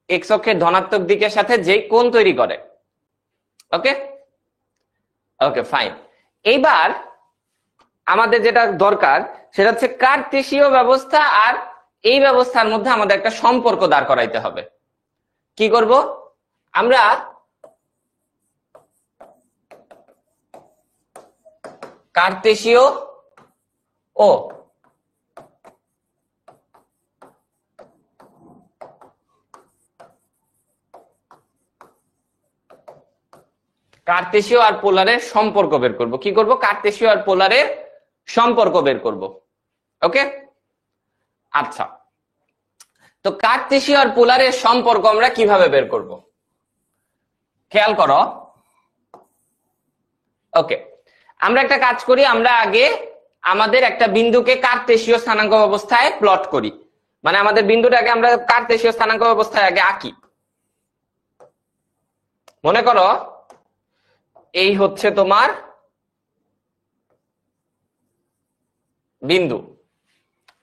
এক্স অক্ষের ধনাত্মক দিকের সাথে যে কোণ তৈরি করে। ওকে ওকে ফাইন। এইবার আমাদের যেটা দরকার সেটা হচ্ছে কার্টেসীয় ব্যবস্থা আর এই ব্যবস্থার মধ্যে আমাদের একটা সম্পর্ক দাঁড় করাইতে হবে। কি করব আমরা? কার্টেসীয় ও কার্টেসীয় আর পোলারের সম্পর্ক বের করব। কি করব? কার্টেসীয় আর পোলারের সম্পর্ক বের করব। ওকে আচ্ছা, তো কার্টেসীয় আর পোলারের সম্পর্ক আমরা কিভাবে বের করব খেয়াল করো। ওকে, আমরা একটা কাজ করি, আমরা আগে আমাদের একটা বিন্দুকে কার্টেসীয় স্থানাঙ্ক অবস্থায় প্লট করি, মানে আমাদের বিন্দুটাকে আমরা কার্টেসীয় স্থানাঙ্ক অবস্থায় আগে আঁকি। মনে করো এই হচ্ছে তোমার বিন্দু,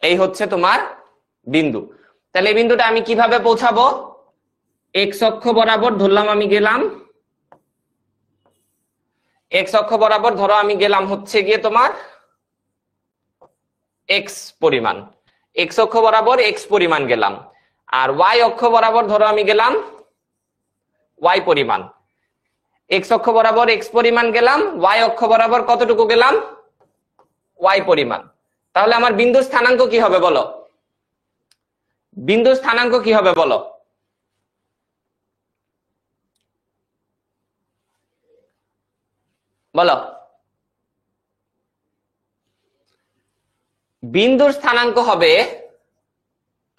এই হচ্ছে তোমার বিন্দু। তাহলে এই বিন্দুটা আমি কিভাবে পৌঁছাবো? এক্স অক্ষ বরাবর ধরলাম, আমি গেলাম এক্স অক্ষ বরাবর, ধরো আমি গেলাম হচ্ছে গিয়ে তোমার এক্স পরিমাণ, এক্স অক্ষ বরাবর এক্স পরিমাণ গেলাম, আর ওয়াই অক্ষ বরাবর ধরো আমি গেলাম ওয়াই পরিমাণ। এক্স অক্ষ বরাবর এক্স পরিমাণ গেলাম, ওয়াই অক্ষ বরাবর কতটুকু গেলাম? ওয়াই পরিমাণ। তাহলে আমার বিন্দুর স্থানাঙ্ক কি হবে বলো? বিন্দুর স্থানাঙ্ক কি হবে বলো? বলো। বিন্দুর স্থানাঙ্ক হবে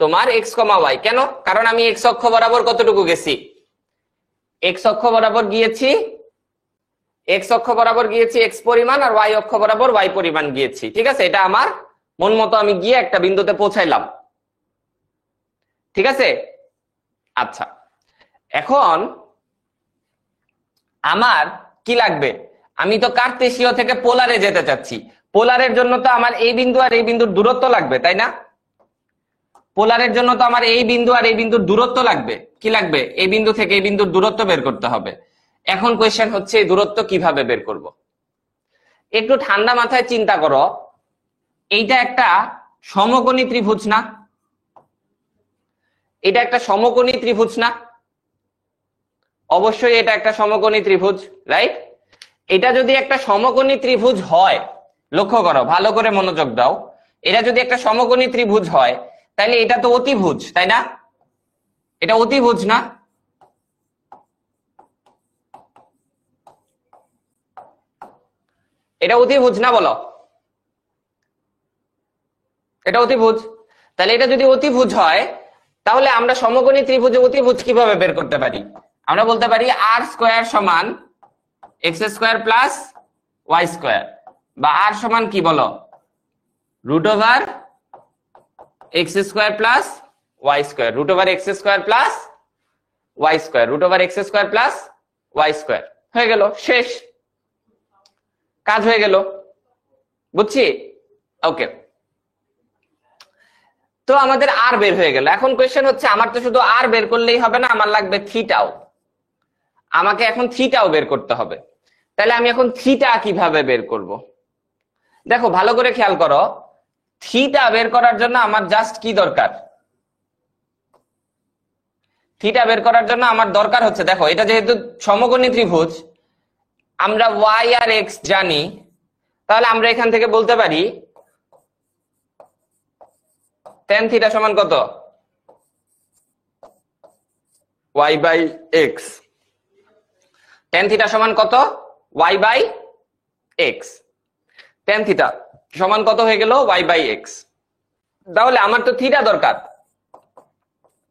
তোমার এক্স কমা ওয়াই। কেন? কারণ আমি এক্স অক্ষ বরাবর কতটুকু গেছি? এক্স অক্ষ বরাবর গিয়েছি, এক্স অক্ষ বরাবর গিয়েছি এক্স পরিমাণ, আর ওয়াই অক্ষ বরাবর ওয়াই পরিমাণ গিয়েছি। ঠিক আছে, এটা আমার মন মতো আমি গিয়ে একটা বিন্দুতে পৌঁছাইলাম। ঠিক আছে, আচ্ছা এখন আমার কি লাগবে? আমি তো কার্টেসীয় থেকে পোলারে যেতে চাচ্ছি। পোলারের জন্য তো আমার এই বিন্দু আর এই বিন্দুর দূরত্ব লাগবে, তাই না? পোলারের জন্য তো আমার এই বিন্দু আর এই বিন্দুর দূরত্ব লাগবে। কি লাগবে? এই বিন্দু থেকে এই বিন্দুর দূরত্ব বের করতে হবে। এখন কোয়েশ্চেন হচ্ছে এই দূরত্ব কিভাবে বের করব? একটু ঠান্ডা মাথায় চিন্তা করো, এইটা একটা সমকোণী ত্রিভুজ না? এটা একটা সমকোণী ত্রিভুজ না? অবশ্যই এটা একটা সমকোণী ত্রিভুজ, রাইট? এটা যদি একটা সমকোণী ত্রিভুজ হয়, লক্ষ্য করো, ভালো করে মনোযোগ দাও, এটা যদি একটা সমকোণী ত্রিভুজ হয় তাহলে এটা তো অতিভুজ, তাই না? এটা অতিভুজ না? এটা অতিভুজ না বলো? এটা অতিভুজ। তাহলে এটা যদি অতিভুজ হয় তাহলে আমরা সমকোণী ত্রিভুজে অতিভুজ কিভাবে বের করতে পারি? আমরা বলতে পারি আর স্কয়ার সমান x square plus y square, বা আর সমান কি বলো? Root over x square plus y square, root over x square plus y square, root over x square plus y square. হয়ে গেল, শেষ, কাজ হয়ে গেল। বুঝছি? ওকে, তো আমাদের আর বের হয়ে গেল। এখন কোয়েশ্চেন হচ্ছে আমার তো শুধু আর বের করলেই হবে না, আমার লাগবে থিটাও। আমাকে এখন থিটাও বের করতে হবে। তাহলে আমি এখন থিটা কিভাবে বের করব? দেখো ভালো করে খেয়াল করো, থিটা বের করার জন্য আমার জাস্ট কি দরকার? থিটা বের করার জন্য আমার দরকার হচ্ছে, দেখো এটা যেহেতু সমকোণী ত্রিভুজ, আমরা ওয়াই আর এক্স জানি, তাহলে আমরা এখান থেকে বলতে পারি tan থিটা সমান কত? y by x. tan theta সমান কত? y by x. tan theta সমান কত হয়ে গেল? y by x. তাহলে আমার তো থিটা দরকার।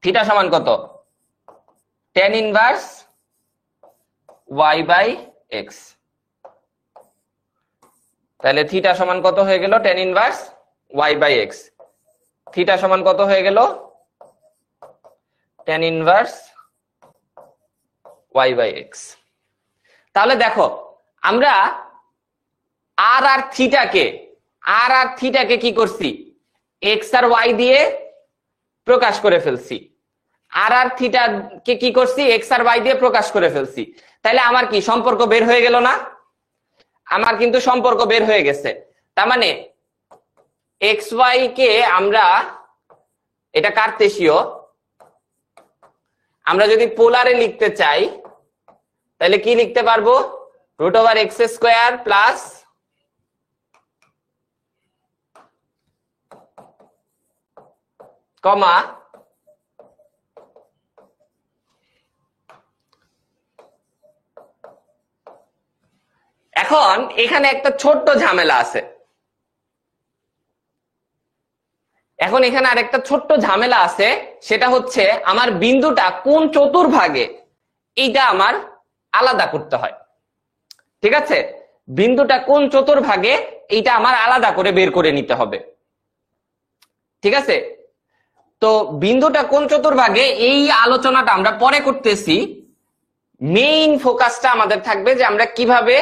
থিটা সমান কত? tan inverse y by x. তাহলে থিটা সমান কত হয়ে গেল? tan inverse y by x. Theta সমান কত হয়ে গেল? tan inverse y by x. তাহলে দেখো আমরা আর থিটাকে কি করছি? এক্স আর ওয়াই দিয়ে প্রকাশ করে ফেলছি, আর আর থিটা কে কি করছি এক্স আর ওয়াই দিয়ে প্রকাশ করে ফেলছি, তাহলে আমার কি সম্পর্ক বের হয়ে গেল না? আমার কিন্তু সম্পর্ক বের হয়ে গেছে। তার মানে এক্স ওয়াই কে আমরা, এটা কার্তেশীয়, আমরা যদি পোলারে লিখতে চাই তাহলে কি লিখতে পারবো? Root over x square plus কমা এখন এখানে একটা ছোট্ট ঝামেলা আছে। এখন এখানে আরেকটা ছোট্ট ঝামেলা আছে, সেটা হচ্ছে আমার বিন্দুটা কোন চতুর্ভাগে এইটা আমার আলাদা করতে হয়। ঠিক আছে, বিন্দুটা কোন চতুর্ভাগে এইটা আমার আলাদা করে বের করে নিতে হবে। ঠিক আছে, তো বিন্দুটা কোন চতুর্ভাগে এই আলোচনাটা আমরা পরে করতেছি। মেইন ফোকাসটা আমাদের থাকবে যে আমরা কিভাবে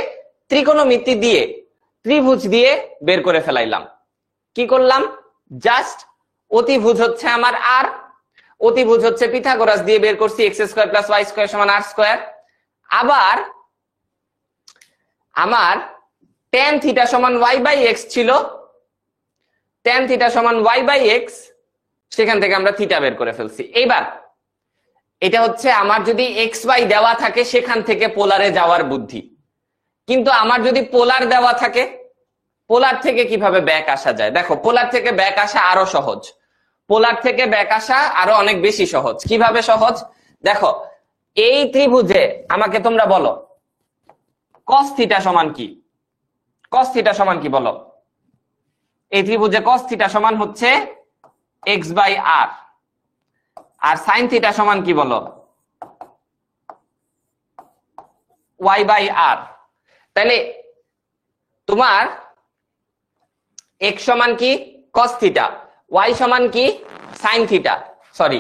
ত্রিকোণমিতি দিয়ে ত্রিভুজ দিয়ে বের করে ফেলাইলাম। কি করলাম? জাস্ট অতিভুজ হচ্ছে আমার আর, অতিভুজ হচ্ছে পিথাগোরাস দিয়ে বের করছি x square plus y square সমান আর স্কোয়ার। আবার আমার tan থিটা সমান ওয়াই বাই এক্স ছিল, tan থিটা সমান ওয়াই বাই এক্স, সেখান থেকে আমরা থিটা বের করে ফেলছি। এইবার এটা হচ্ছে আমার যদি এক্স ওয়াই দেওয়া থাকে সেখান থেকে পোলারে যাওয়ার বুদ্ধি। কিন্তু আমার যদি পোলার দেওয়া থাকে, পোলার থেকে কিভাবে ব্যাক আসা যায়? দেখো, পোলার থেকে ব্যাক আসা আরো সহজ, পোলার থেকে ব্যাক আসা আরো অনেক বেশি সহজ। কিভাবে সহজ? দেখো, এই ত্রিভুজে আমাকে তোমরা বলো cos থিটা সমান কি? cos থিটা সমান কি বলো? এই ত্রিভুজে cos থিটা সমান হচ্ছে x বাই আর, আর sin থিটা সমান কি বলো? y বাই আর। তাহলে তোমার x সমান কি? cos থিটা, y সমান কি? sin থিটা, সরি,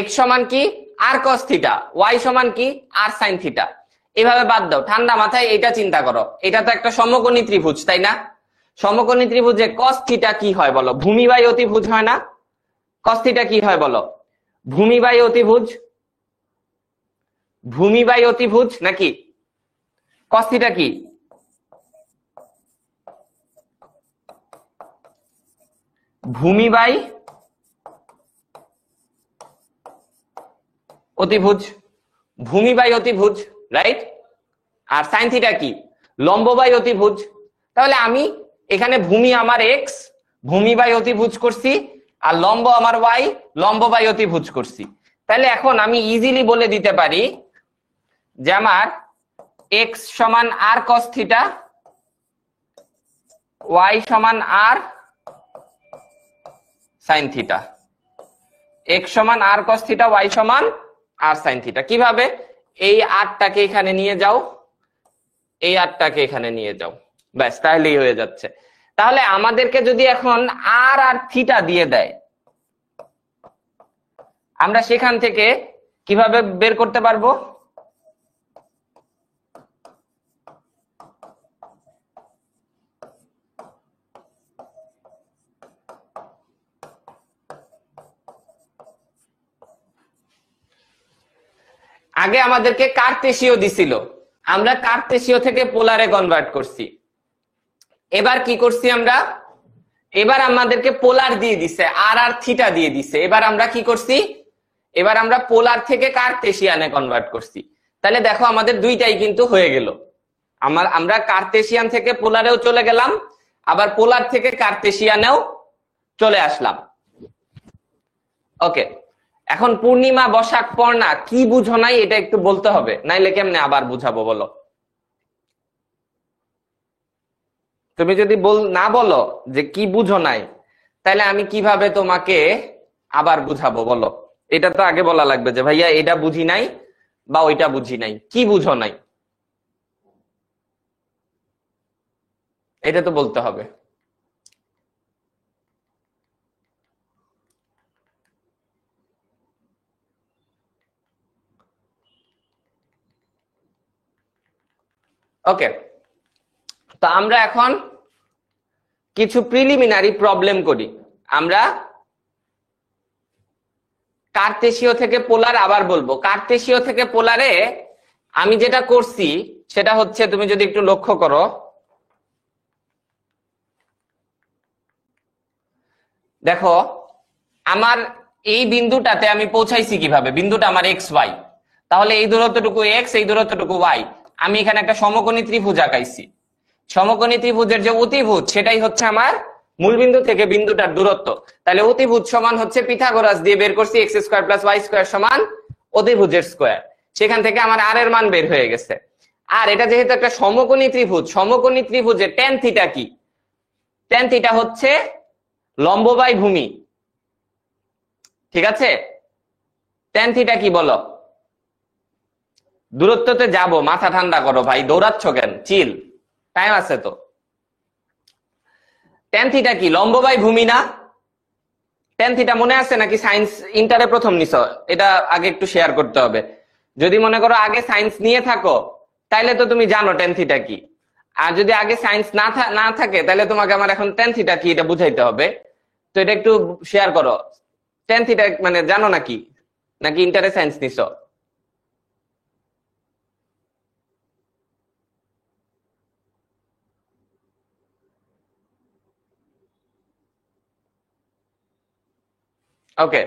x সমান কি? আর cos থিটা, y সমান কি? আর sin থিটা। এভাবে বাদ দাও, ঠান্ডা মাথায় এটা চিন্তা করো, এটা তো একটা সমকোণী ত্রিভুজ, তাই না? সমকোণী ত্রিভুজে cos থিটা কি হয় বলো? ভূমি বাই অতিভুজ হয় না? cos থিটা কি হয় বলো? ভূমি বাই অতিভুজ, ভূমি বাই অতিভুজ নাকি? cos থিটা কি? ভূমি বাই অতিভুজ, ভূমি বাই অতিভুজ, রাইট? আর sin থিটা কি? লম্ব বাই অতিভুজ। তাহলে আমি এখানে ভূমি আমার x, ভূমি বাই অতিভুজ করছি, আর লম্ব আমার y, লম্ব বাই অতিভুজ করছি। তাহলে এখন আমি ইজিলি বলে দিতে পারি যে আমার x সমান r cos থিটা, y সমান r sin থিটা। x সমান r cos থিটা, y সমান r sin থিটা। কিভাবে? এই আরটাকে এখানে নিয়ে যাও, এই আরটাকে এখানে নিয়ে যাও, ব্যাস, তাহলেই হয়ে যাচ্ছে। তাহলে আমাদেরকে যদি এখন আর আর থিটা দিয়ে দেয়, আমরা সেখান থেকে কিভাবে বের করতে পারবো? আগে আমাদেরকে কার্তেশীয় দিছিল, আমরা কার্তেশীয় থেকে পোলারে কনভার্ট করছি। এবার কি করছি আমরা? এবার আমাদেরকে পোলার দিয়ে দিছে, আর আর থিটা দিয়ে দিছে। এবার আমরা কি করছি? এবার আমরা পোলার থেকে কার্তেশিয়ানে কনভার্ট করছি। তাহলে দেখো, আমাদের দুইটাই কিন্তু হয়ে গেল। আমরা কার্তেশিয়ান থেকে পোলারেও চলে গেলাম, আবার পোলার থেকে কার্তেশিয়ানেও চলে আসলাম। ওকে, এখন পূর্ণিমা, বসাক, পর্ণা কি বুঝো নাই এটা একটু বলতে হবে, নাইলে কেমনে আবার বুঝাবো বলো? তুমি যদি না বলো যে কি বুঝো নাই, তাহলে আমি কিভাবে তোমাকে আবার বুঝাবো বলো? এটা তো আগে বলা লাগবে যে ভাইয়া এটা বুঝি নাই বা ওইটা বুঝি নাই, কি বুঝো নাই, এটা তো বলতে হবে। ওকে, তো আমরা এখন কিছু প্রিলিমিনারি প্রবলেম করি। আমরা কার্তেশীয় থেকে পোলার আবার বলবো। কার্তেশীয় থেকে পোলারে আমি যেটা করছি সেটা হচ্ছে, তুমি যদি একটু লক্ষ্য করো, দেখো আমার এই বিন্দুটাতে আমি পৌঁছাইছি কিভাবে, বিন্দুটা আমার এক্স ওয়াই, তাহলে এই দূরত্বটুকু এক্স, এই দূরত্বটুকু ওয়াই। আমি এখানে একটা সমকোণী ত্রিভুজ আঁকাইছি। সমকোণী ত্রিভুজের যে অতিভুজ সেটাই হচ্ছে আমার মূল বিন্দু থেকে বিন্দুটার দূরত্ব। তাহলে অতিভুজ সমান হচ্ছে পিথাগোরাস দিয়ে বের করছি x square plus y square সমান অতিভুজের স্কোয়ার। সেখান থেকে আমার আর এর মান বের হয়ে গেছে। আর এটা যেহেতু একটা সমকোণী ত্রিভুজ, সমকোণী ত্রিভুজের ট্যান থিটা কি? ট্যান থিটা হচ্ছে লম্ব বাই ভূমি, ঠিক আছে? ট্যান থিটা কি বলো? দূরত্বতে যাব, মাথা ঠান্ডা করো ভাই, দৌড়াচ্ছ কেন? চিল, টাইম আছে তো। ট্যান থিটা কি? লম্ব বাই ভূমি না? ট্যান থিটা মনে আছে নাকি সায়েন্স ইন্টারে প্রথম নিছো? এটা আগে একটু শেয়ার করতে হবে। যদি মনে করো আগে সায়েন্স নিয়ে থাকো তাইলে তো তুমি জানো ট্যান থিটা কি। আর যদি আগে সায়েন্স না থাকে তাহলে তোমাকে আমার এখন ট্যান থিটা কি এটা বুঝাইতে হবে। তো এটা একটু শেয়ার করো। ট্যান থিটা মানে জানো নাকি, নাকি ইন্টারে সায়েন্স নিছো? ওকে,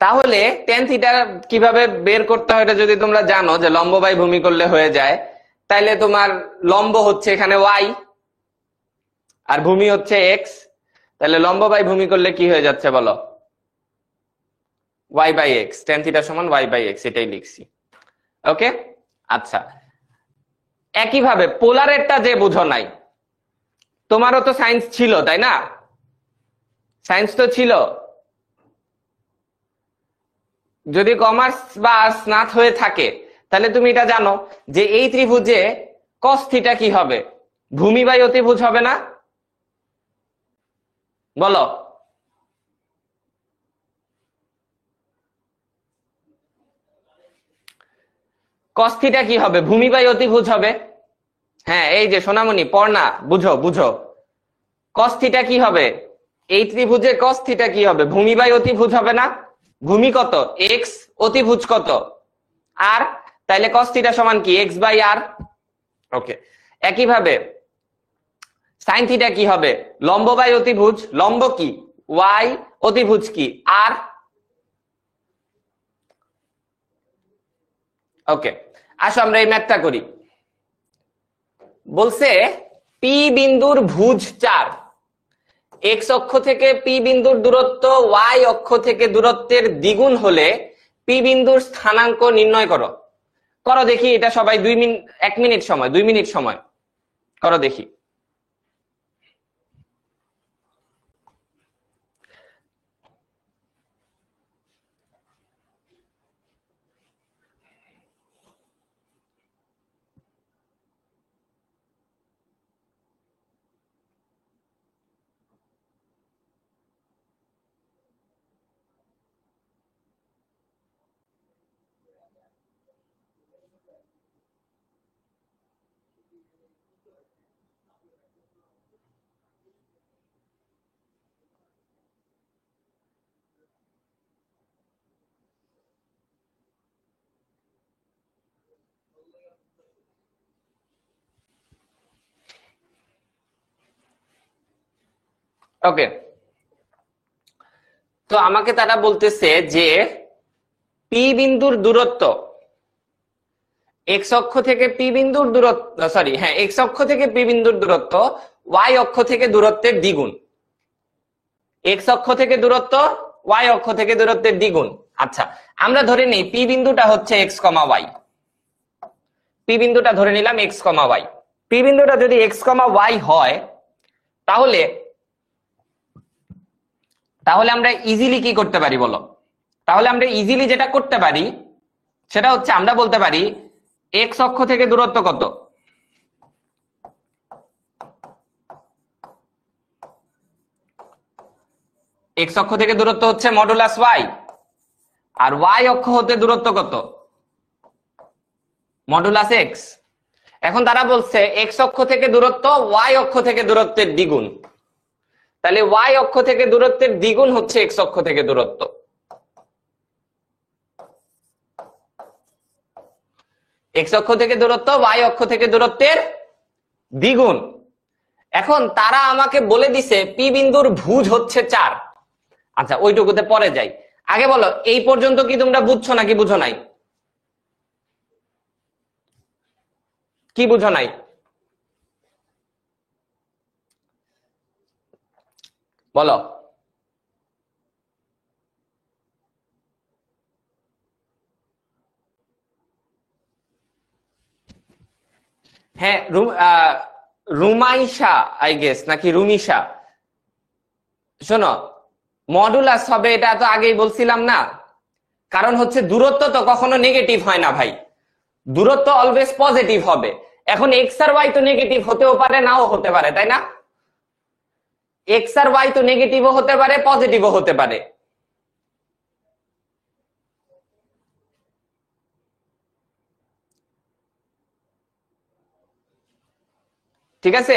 তাহলে ট্যান থিটা কিভাবে বের করতে হয় এটা যদি তোমরা জানো, যে লম্ব বাই ভূমি করলে হয়ে যায়, তাইলে তোমার লম্ব হচ্ছে এখানে ওয়াই আর ভূমি হচ্ছে এক্স। তাহলে লম্ব বাই ভূমি করলে কি হয়ে যাচ্ছে বলো? Y by x. Tan theta সমান ওয়াই বাই এক্স, এটাই লিখছি। ওকে, আচ্ছা। একইভাবে পোলারেরটা যে বুঝো নাই, তোমারও তো সায়েন্স ছিল তাই না? সায়েন্স তো ছিল। যদি কমার্স বা আর্টস না হয়ে থাকে তাহলে তুমি এটা জানো যে এই ত্রিভুজে কস থিটা কি হবে? ভূমি বাই অতিভুজ হবে না? বলো। কস থিটা কি হবে? ভূমি বাই অতিভুজ হবে। হ্যাঁ, এই যে সোনামণি পড়না, বুঝো বুঝো। কস থিটা কি হবে? এই ত্রিভুজে কস থিটা কি হবে? ভূমি বাই অতিভুজ হবে না? ভূমি কত? এক্স, অতিভুজ কত? আর। তাইলে কস থিটা সমান কি? এক্স বাই আর। ওকে, একইভাবে সাইন থিটা কি হবে? লম্ব বাই অতিভুজ। লম্ব কি? ওয়াই, অতিভুজ কি? আর। ওকে, আসো আমরা এই ম্যাথটা করি। বলছে পি বিন্দুর ভুজ 4, এক্স অক্ষ থেকে পি বিন্দুর দূরত্ব ওয়াই অক্ষ থেকে দূরত্বের দ্বিগুণ হলে পি বিন্দুর স্থানাঙ্ক নির্ণয় করো। করো দেখি এটা সবাই 2 মিনিট, 1 মিনিট সময়, 2 মিনিট সময় করো দেখি। ওকে, তো আমাকে তারা বলতেছে যে পি বিন্দুর দূরত্ব, এক্স অক্ষ থেকে পি বিন্দুর দূরত্ব, সরি হ্যাঁ, এক্স অক্ষ থেকে পি বিন্দুর দূরত্ব ওয়াই অক্ষ থেকে দূরত্বের দ্বিগুণ। এক্স অক্ষ থেকে দূরত্ব ওয়াই অক্ষ থেকে দূরত্বের দ্বিগুণ। আচ্ছা, আমরা ধরে নিই পি বিন্দুটা হচ্ছে এক্স কমা ওয়াই। পি বিন্দুটা ধরে নিলাম এক্স কমা ওয়াই। পি বিন্দুটা যদি এক্স কমা ওয়াই হয় তাহলে তাহলে আমরা ইজিলি কি করতে পারি বলো? তাহলে আমরা ইজিলি যেটা করতে পারি সেটা হচ্ছে আমরা বলতে পারি এক্স অক্ষ থেকে দূরত্ব কত? এক্স অক্ষ থেকে দূরত্ব হচ্ছে মডুলাস ওয়াই, আর ওয়াই অক্ষ হতে দূরত্ব কত? Modulus x. এখন তারা বলছে এক্স অক্ষ থেকে দূরত্ব ওয়াই অক্ষ থেকে দূরত্বের দ্বিগুণ। তাহলে ওয়াই অক্ষ থেকে দূরত্বের দ্বিগুণ হচ্ছে এক্স অক্ষ থেকে দূরত্ব। এক্স অক্ষ থেকে দূরত্ব ওয়াই অক্ষ থেকে দূরত্বের দ্বিগুণ। এখন তারা আমাকে বলে দিছে পি বিন্দুর ভুজ হচ্ছে 4। আচ্ছা ওইটুকুতে পরে যাই, আগে বলো এই পর্যন্ত কি তোমরা বুঝছো নাকি বুঝো নাই? কি বুঝো নাই? বলো। হ্যাঁ রুমাইশা আই গেস নাকি রুমিশা, শোনো মডুলাস হবে এটা তো আগেই বলছিলাম না, কারণ হচ্ছে দূরত্ব তো কখনো নেগেটিভ হয় না ভাই, দূরত্ব অলওয়েজ পজিটিভ হবে। এখন এক্স আর ওয়াই তো নেগেটিভ হতেও পারে নাও হতে পারে, তাই না? এক্স আর ওয়াই তো নেগেটিভও হতে পারে পজিটিভও হতে পারে। ঠিক আছে,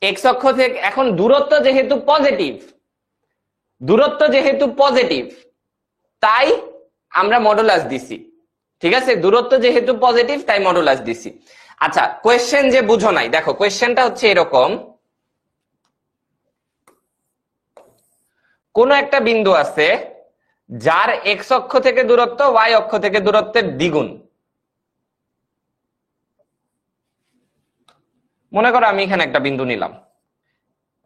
এক্স অক্ষ থেকে এখন দূরত্ব যেহেতু পজিটিভ তাই আমরা মডুলাস দিছি। ঠিক আছে, দূরত্ব যেহেতু পজিটিভ তাই মডুলাস দিছি। আচ্ছা কোয়েশ্চেন যে বুঝো নাই, দেখো কোয়েশ্চেনটা হচ্ছে এরকম, কোন একটা বিন্দু আছে যার এক্স অক্ষ থেকে দূরত্ব ওয়াই অক্ষ থেকে দূরত্বের দ্বিগুণ। মনে করো আমি এখানে একটা বিন্দু নিলাম,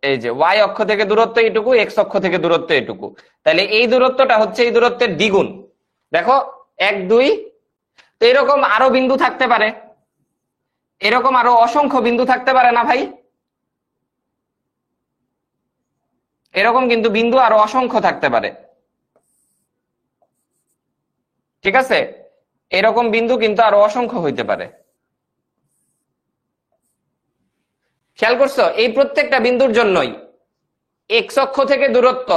এই যে ওয়াই অক্ষ থেকে দূরত্ব এইটুকু, এক্স অক্ষ থেকে দূরত্ব এইটুকু, তাহলে এই দূরত্বটা হচ্ছে এই দূরত্বের দ্বিগুণ। দেখো 1 2, তো এরকম আরো বিন্দু থাকতে পারে, এরকম আরো অসংখ্য বিন্দু থাকতে পারে না ভাই? এরকম কিন্তু বিন্দু আরো অসংখ্য থাকতে পারে। ঠিক আছে, এরকম বিন্দু কিন্তু আরো অসংখ্য হইতে পারে। খেয়াল করছো, এই প্রত্যেকটা বিন্দুর জন্যই এক্স অক্ষ থেকে দূরত্ব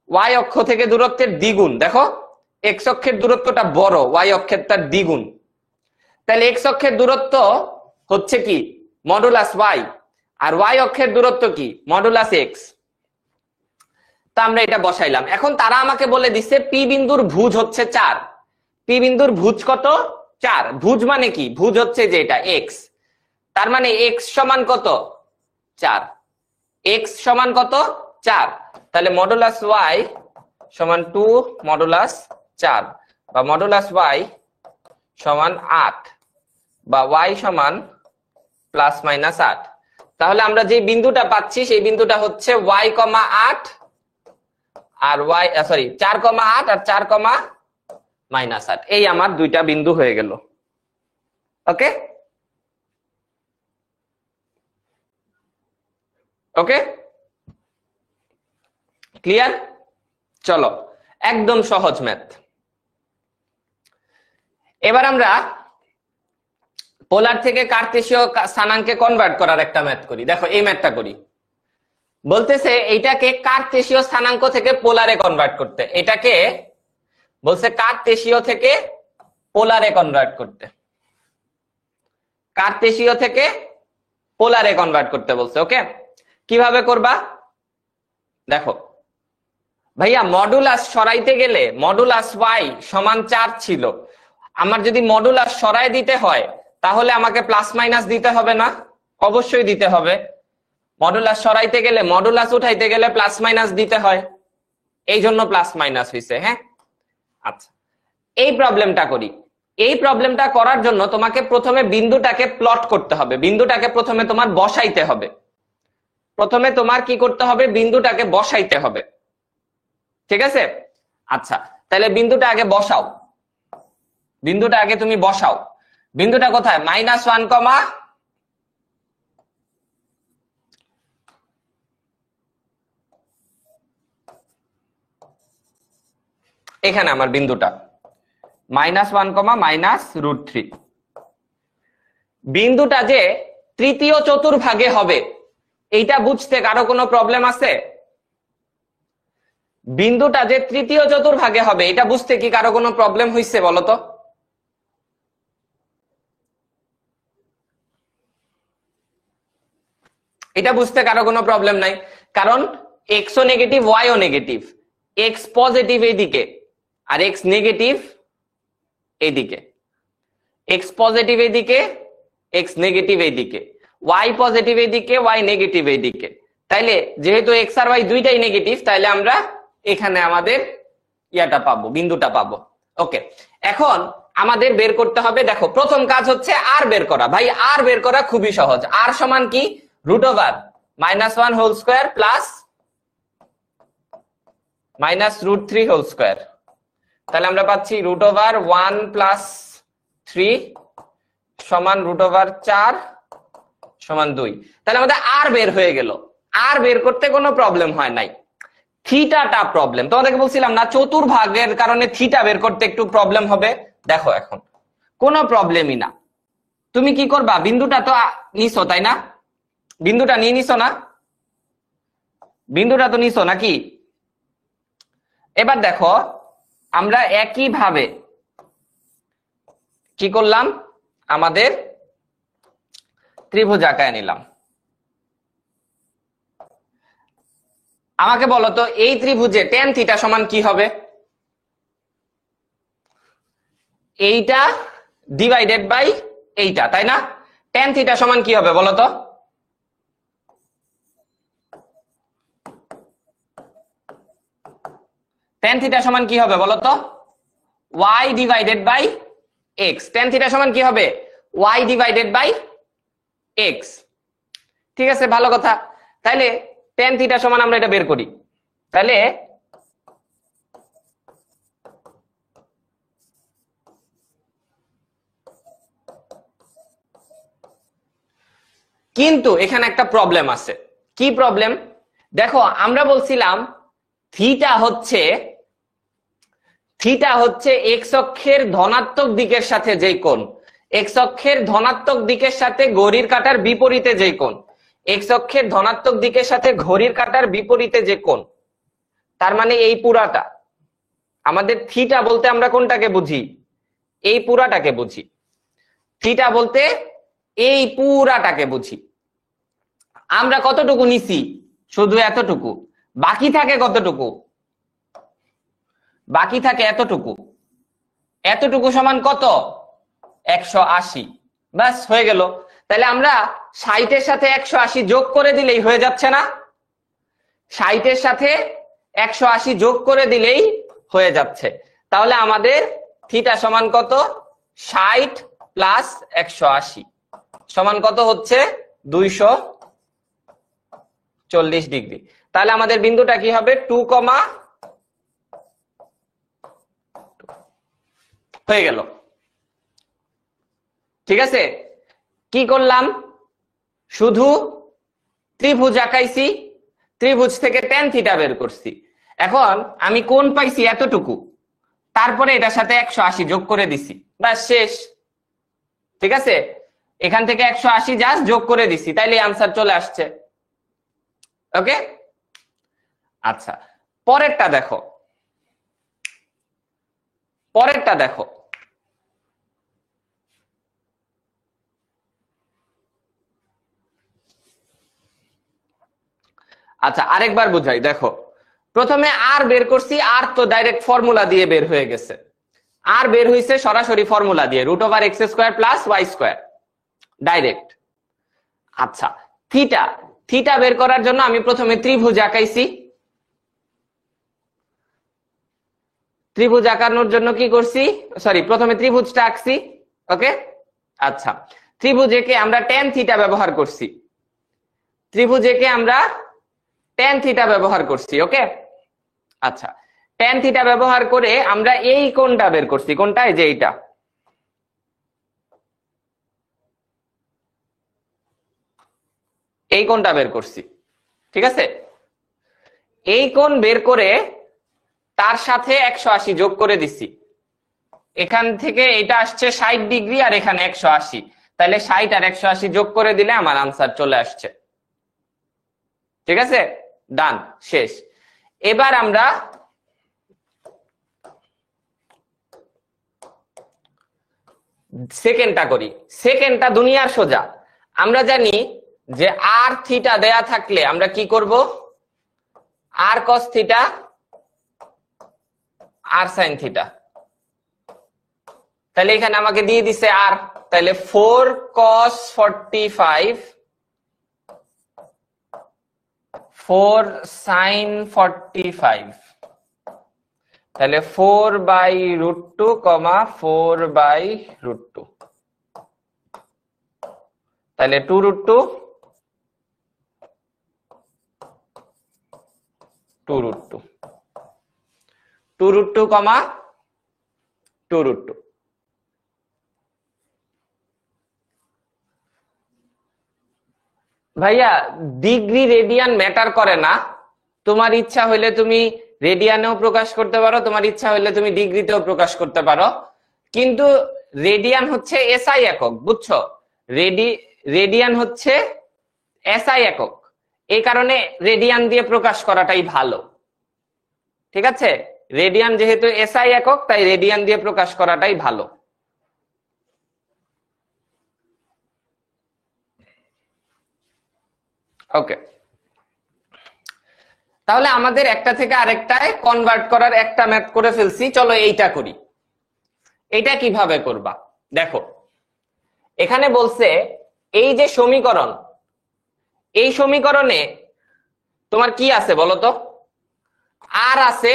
ওয়াই অক্ষ থেকে দূরত্বের দ্বিগুণ। দেখো এক্স অক্ষের দূরত্বটা বড়, ওয়াই অক্ষের তার দ্বিগুণ, তাহলে এক্স অক্ষের দূরত্ব হচ্ছে কি মডুলাস ওয়াই, আর ওয়াই অক্ষের দূরত্ব কি মডুলাস এক্স। তা আমরা এটা বসাইলাম। এখন তারা আমাকে বলে দিচ্ছে পি বিন্দুর ভুজ হচ্ছে 4। পি বিন্দুর ভুজ কত? 4। ভুজ মানে কি? ভুজ হচ্ছে যে এটা এক্স, তার মানে এক্স সমান কত? 4। এক্স সমান কত? 4। তাহলে মডুলাস ওয়াই সমান 2 মডুলাস 4, বা মডুলাস ওয়াই সমান 8, বা ওয়াই সমান প্লাস মাইনাস 8। তাহলে আমরা যে বিন্দুটা পাচ্ছি সেই বিন্দুটা হচ্ছে ওয়াই কমা 8 আর ওয়াই 4,8 আর 4, মাইনাস 8। এই আমার দুইটা বিন্দু হয়ে গেল। ওকে ওকে ক্লিয়ার? চলো একদম সহজ ম্যাথ। এবার আমরা পোলার থেকে কার্তেশীয় স্থানাঙ্কে কনভার্ট করার একটা ম্যাথ করি। দেখো এই ম্যাথটা করি, বলতেছে এইটাকে কার্তেশীয় স্থানাঙ্ক থেকে পোলারে কনভার্ট করতে, এটাকে বলছে কার্তেশীয় থেকে পোলারে কনভার্ট করতে, কার্তেশীয় থেকে পোলারে কনভার্ট করতে বলছে। ওকে, কিভাবে করবা? দেখো ভাইয়া মডুলাস সরাইতে গেলে মডুলাস ওয়াই সমান 4 ছিল, আমার যদি মডুলাস সরাই দিতে হয় তাহলে আমাকে প্লাস মাইনাস দিতে হবে না? অবশ্যই দিতে হবে। মডুলাস সরাইতে গেলে মডুলাস উঠাইতে গেলে প্লাস মাইনাস দিতে হয়, এই জন্য প্লাস মাইনাস হইছে। হ্যাঁ আচ্ছা, এই প্রবলেমটা করি। এই প্রবলেমটা করার জন্য তোমাকে প্রথমে বিন্দুটাকে প্লট করতে হবে, বিন্দুটাকে প্রথমে তোমার বসাইতে হবে। প্রথমে তোমার কি করতে হবে? বিন্দুটাকে বসাইতে হবে। ঠিক আছে, আচ্ছা তাহলে বিন্দুটা আগে বসাও, বিন্দুটা আগে তুমি বসাও। বিন্দুটা কোথায়? -1, এখানে আমার বিন্দুটা -1, -√3। বিন্দুটা যে তৃতীয় চতুর্ভাগে হবে এইটা বুঝতে কারো কোনো প্রবলেম আছে? বিন্দুটা যে তৃতীয় চতুর্ভাগে হবে এটা বুঝতে কি কারো কোনো প্রবলেম হইছে বলতো? এটা বুঝতে কারো কোনো প্রবলেম নাই, কারণ এক্স ও নেগেটিভ ওয়াই ও নেগেটিভ, এক্স পজিটিভ এইদিকে আর এক্স নেগেটিভ এইদিকে, এক্স পজিটিভ এইদিকে এক্স নেগেটিভ এইদিকে, ওয়াই পজিটিভ এইদিকে ওয়াই নেগেটিভ এইদিকে। তাইলে যেহেতু এক্স আর ওয়াই দুইটাই নেগেটিভ, তাইলে আমরা এখানে আমাদের ইয়াটা পাবো, বিন্দুটা পাবো। ওকে, এখন আমাদের বের করতে হবে, দেখো প্রথম কাজ হচ্ছে আর বের করা। ভাই আর বের করা খুবই সহজ। আর সমান কি? √1 -1 whole square plus -√3 whole square. তাহলে আমরা পাচ্ছি √1 + 3 সমান √4 সমান 2। তাহলে আমাদের আর বের হয়ে গেল। আর বের করতে কোনো প্রবলেম হয় নাই, থিটাটা প্রবলেম। তোমাদেরকে বলছিলাম না চতুর্ভাগের কারণে থিটা বের করতে একটু প্রবলেম হবে। দেখো এখন কোনো প্রবলেমই না। তুমি কি করবা? বিন্দুটা তো নিছো তাই না? বিন্দুটা নিয়ে নিছো না? বিন্দুটা তো নিছো নাকি? এবার দেখো আমরা একই ভাবে কি করলাম, আমাদের ত্রিভুজ আঁকায় নিলাম। আমাকে বলো তো এই ত্রিভুজে tan থিটা সমান কি হবে? এইটা ডিভাইডেড বাই এইটা, তাই না? tan থিটা সমান কি হবে বলো তো? tan থিটা সমান কি হবে বলো তো? y divided by x। tan theta সমান কি হবে? y divided by x। ঠিক আছে, ভালো কথা। তাহলে tan থিটা সমান আমরা এটা বের করি। তাহলে কিন্তু এখানে একটা প্রবলেম আছে। কি প্রবলেম? দেখো আমরা বলছিলাম থিটা হচ্ছে এক্স অক্ষের ধনাত্মক দিকের সাথে যেই কোণ, এক্স অক্ষের ধনাত্মক দিকের সাথে ঘড়ির কাঁটার বিপরীতে যেই কোণ, এক্স অক্ষের ধনাত্মক দিকের সাথে ঘড়ির কাঁটার বিপরীতে যে কোণ, তার মানে এই পুরাটা। আমাদের থিটা বলতে আমরা কোনটাকে বুঝি? এই পুরাটাকে বুঝি। থিটা বলতে এই পুরাটাকে বুঝি। আমরা কতটুকু নিছি? শুধু এতটুকু। বাকি থাকে কতটুকু? বাকি থাকে এতটুকু। এতটুকু সমান কত? 180। ব্যাস হয়ে গেল। তাহলে আমরা 60 এর সাথে 180 যোগ করে দিলেই হয়ে যাচ্ছে না? 60 এর সাথে 180 যোগ করে দিলেই হয়ে যাচ্ছে। তাহলে আমাদের থিটা সমান কত? 60 প্লাস 180 সমান কত হচ্ছে? 240 ডিগ্রি। তাহলে আমাদের বিন্দুটা কি হবে? 2, হয়ে গেল। ঠিক আছে, কি করলাম? শুধু ত্রিভুজ আঁকাইছি, ত্রিভুজ থেকে tan থিটা বের করছি। এখন আমি কোণ পাইছি এতটুকু, তারপরে এটার সাথে 180 যোগ করে দিছি, ব্যাস শেষ। ঠিক আছে, এখান থেকে 180 জাস্ট যোগ করে দিছি, তাইলে আনসার চলে আসছে। ওকে, আচ্ছা পরেরটা দেখো। পরেরটা দেখো, আচ্ছা আরেকবার বুঝাই। দেখো প্রথমে আর বের করছি, আর তো ডাইরেক্ট ফর্মুলা দিয়ে বের হয়ে গেছে। আর বের হইছে সরাসরি ফর্মুলা দিয়ে, √x² + y² ডাইরেক্ট। আচ্ছা থিটা বের করার জন্য আমি প্রথমে ত্রিভুজ আঁকাইছি। ত্রিভুজ আঁকানোর জন্য কি করছি? সরি, প্রথমে ত্রিভুজটা আঁকছি। ওকে, আচ্ছা ত্রিভুজ একে আমরা tan থিটা ব্যবহার করছি। ত্রিভুজ একে আমরা tan থিটা ব্যবহার করছি। ওকে, আচ্ছা tan থিটা ব্যবহার করে আমরা এই কোণটা বের করছি। কোনটা? এই যে এইটা। এই কোণটা বের করছি। ঠিক আছে, এই কোণ বের করে তার সাথে 180 যোগ করে দিছি। এখান থেকে এটা আসছে 60 ডিগ্রি আর এখানে 180, তাহলে 60 আর 180 যোগ করে দিলে আমার আনসার চলে আসছে। ঠিক আছে, ডান, শেষ। এবার আমরা সেকেন্ডটা করি। সেকেন্ডটা দুনিয়ার সোজা। আমরা জানি যে আর থিটা দেয়া থাকলে আমরা কি করব, আর কস থিটা আর সাইন থিটা। তাহলে এখানে আমাকে দিয়ে দিছে আর, তাহলে 4 cos 45 4 sin 45, তাহলে 4/√2, 4/√2, তাহলে 2√2 2√2 2√2, 2√2। ভাইয়া ডিগ্রি রেডিয়ান ম্যাটার করে না, তোমার ইচ্ছা হইলে তুমি রেডিয়ানেও প্রকাশ করতে পারো, তোমার ইচ্ছা হইলে তুমি ডিগ্রিতেও প্রকাশ করতে পারো, কিন্তু রেডিয়ান হচ্ছে এসআই একক, বুঝছো? রেডিয়ান হচ্ছে এসআই একক, এই কারণে রেডিয়ান দিয়ে প্রকাশ করাটাই ভালো। ঠিক আছে, রেডিয়ান যেহেতু এসআই একক, তাই রেডিয়ান দিয়ে প্রকাশ করাটাই ভালো। ওকে, তাহলে আমাদের একটা থেকে আরেকটায় কনভার্ট করার একটা ম্যাথ করে ফেলছি, চলো এইটা করি। এইটা কিভাবে করবা দেখো, এখানে বলছে এই যে সমীকরণ, এই সমীকরণে তোমার কি আছে বলো তো? আর আছে,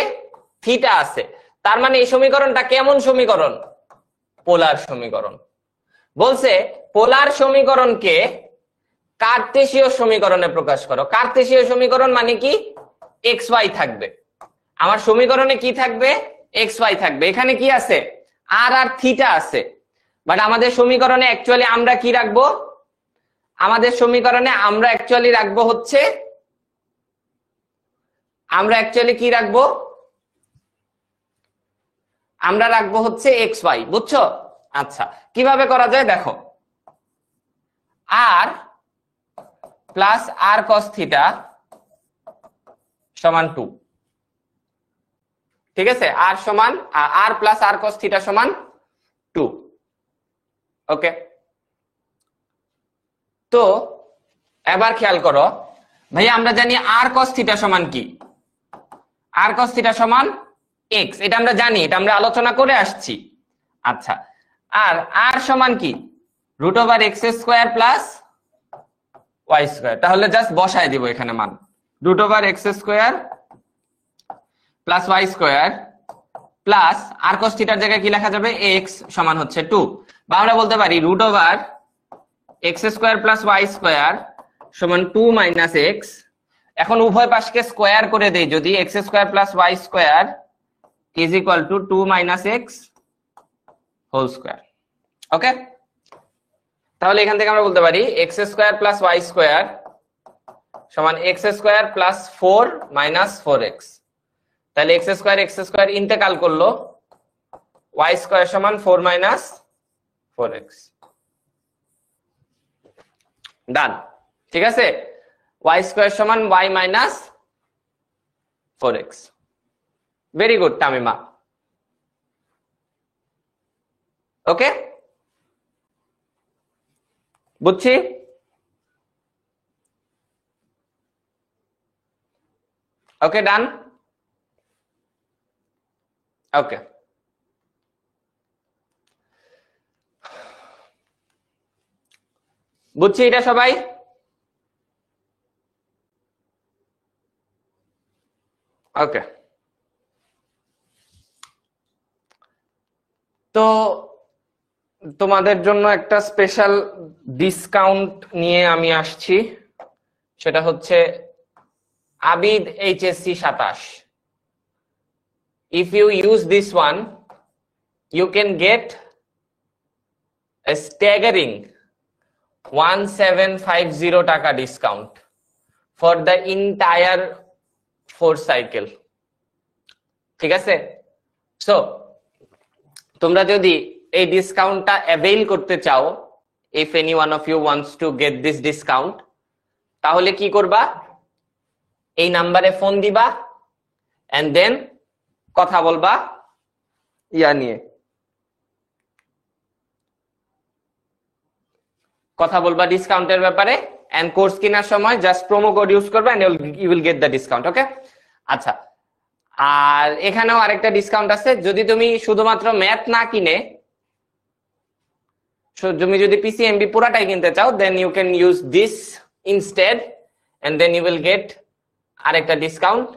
থিটা আছে, তার মানে এই সমীকরণটা কেমন সমীকরণ? পোলার সমীকরণ। বলছে পোলার সমীকরণকে কার্তেশীয় সমীকরণে প্রকাশ করো। কার্তেশীয় সমীকরণ মানে কি? এক্স ওয়াই থাকবে, আমার সমীকরণে কি থাকবে? এক্স ওয়াই থাকবে। এখানে কি আছে? আর আর থিটা আছে, বাট আমাদের সমীকরণে অ্যাকচুয়ালি আমরা কি রাখবো? আমাদের সমীকরণে আমরা অ্যাকচুয়ালি রাখবো হচ্ছে, আমরা অ্যাকচুয়ালি কি রাখবো? আমরা রাখবো হচ্ছে এক্স ওয়াই, বুঝছো? আচ্ছা, কিভাবে করা যায় দেখো, আর প্লাস আর কস থিটা সমান 2, ঠিক আছে? আর সমান আর প্লাস আর কস থিটা সমান 2। ওকে, তো এবার খেয়াল করো ভাইয়া, আমরা জানি আর কস থিটা সমান কি? আর কস থিটা সমান এক্স, এটা আমরা জানি, এটা আমরা আলোচনা করে আসছি। আচ্ছা, আর আর সমান কি? √x² plus y²। তাহলে জাস্ট বসায় দিব এখানে মান, √x² প্লাস y² প্লাস আর cos থিটার জায়গায় কি লেখা যাবে? x সমান হচ্ছে 2, বা আমরা বলতে পারি √x² প্লাস y² সমান 2 মাইনাস x। এখন উভয় পাশকে স্কোয়ার করে দেই, যদি x² plus y² is equal to 2 minus x whole square. Okay, তাহলে এখান থেকে আমরা বলতে পারি x² প্লাস y² সমান x² প্লাস 4 মাইনাস 4x। তাহলে x² ইন্তেকাল করলো, y² সমান 4 মাইনাস 4x। ডান, ঠিক আছে? y² সমান y minus 4x। Very good Tamima. Okay, বুঝছি? ওকে, ডান। ওকে, বুঝছি এটা সবাই? ওকে, তো তোমাদের জন্য একটা স্পেশাল ডিসকাউন্ট নিয়ে আমি আসছি, সেটা হচ্ছে Abid HSC 27। If you use this one, you can get a staggering 1750 টাকা discount for the entire 4 cycle। ঠিক আছে? সো তোমরা যদি এই ডিসকাউন্টটা অ্যাভেইল করতে চাও, if any one of you wants to get this discount, তাহলে কি করবা? এই নাম্বারে ফোন দিবা and then কথা বলবা ইয়া নিয়ে, কথা বলবা ডিসকাউন্টের ব্যাপারে, এন্ড কোর্স কেনার সময় জাস্ট প্রোমো কোড ইউজ করবে and you will get the discount. Okay, আচ্ছা, আর এখানেও আরেকটা ডিসকাউন্ট আছে, যদি তুমি শুধুমাত্র ম্যাথ না কিনে তুমি যদি পিসিএমবি পুরাটাই কিনতে চাও, then you can use this instead and then you will get আরেকটা ডিসকাউন্ট,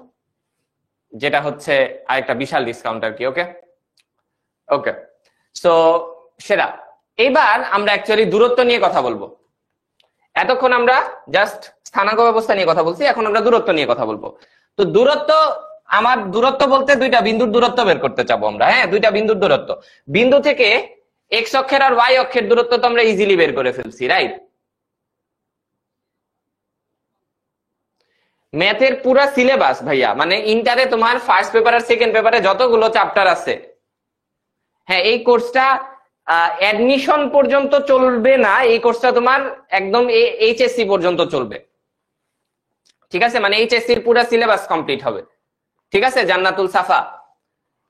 যেটা হচ্ছে আরেকটা বিশাল ডিসকাউন্ট আর কি। ওকে ওকে, সো সেটা এবার আমরা অ্যাকচুয়ালি দূরত্ব নিয়ে কথা বলবো। এতক্ষণ আমরা জাস্ট স্থানাঙ্ক ব্যবস্থা নিয়ে কথা বলছি, এখন আমরা দূরত্ব নিয়ে কথা বলবো। তো দূরত্ব, আমার দূরত্ব বলতে দুইটা বিন্দুর দূরত্ব বের করতে চাবো আমরা। হ্যাঁ, দুইটা বিন্দুর দূরত্ব, বিন্দু থেকে এক্স অক্ষের আর ওয়াই অক্ষের দূরত্ব তো আমরা ইজিলি বের করে ফেলছি, রাইট? ম্যাথের পুরা সিলেবাস ভাইয়া, মানে ইন্টারে তোমার ফার্স্ট পেপার আর সেকেন্ড পেপারে যতগুলো চ্যাপ্টার আছে, হ্যাঁ এই কোর্সটা অ্যাডমিশন পর্যন্ত চলবে না, এই কোর্সটা তোমার একদম এইচএসসি পর্যন্ত চলবে, ঠিক আছে? মানে এইচএসসির পুরা সিলেবাস কমপ্লিট হবে, ঠিক আছে জান্নাতুল সাফা?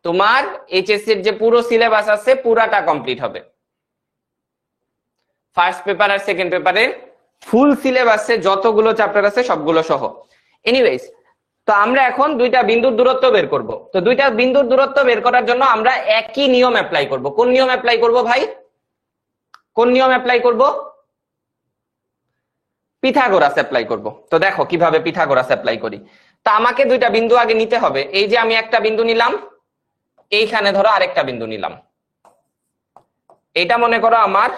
তোমার এইচএসসির যে পুরো সিলেবাস আছে পুরাটা কমপ্লিট হবে, ফার্স্ট পেপার আর সেকেন্ড পেপারের ফুল সিলেবাসে যতগুলো চ্যাপ্টার আছে সবগুলো সহ। এনিওয়েজ, তো আমরা এখন দুইটা বিন্দুর দূরত্ব বের করব। তো দুইটা বিন্দুর দূরত্ব বের করার জন্য আমরা একই নিয়ম অ্যাপ্লাই করব। কোন নিয়ম অ্যাপ্লাই করব ভাই? কোন নিয়ম অ্যাপ্লাই করব? পিথাগোরাস অ্যাপ্লাই করব। তো দেখো কিভাবে পিথাগোরাস অ্যাপ্লাই করি। তো আমাকে দুইটা বিন্দু আগে নিতে হবে। এই যে আমি একটা বিন্দু নিলাম, এইখানে ধরো আরেকটা বিন্দু নিলাম, এটা মনে করো আমার,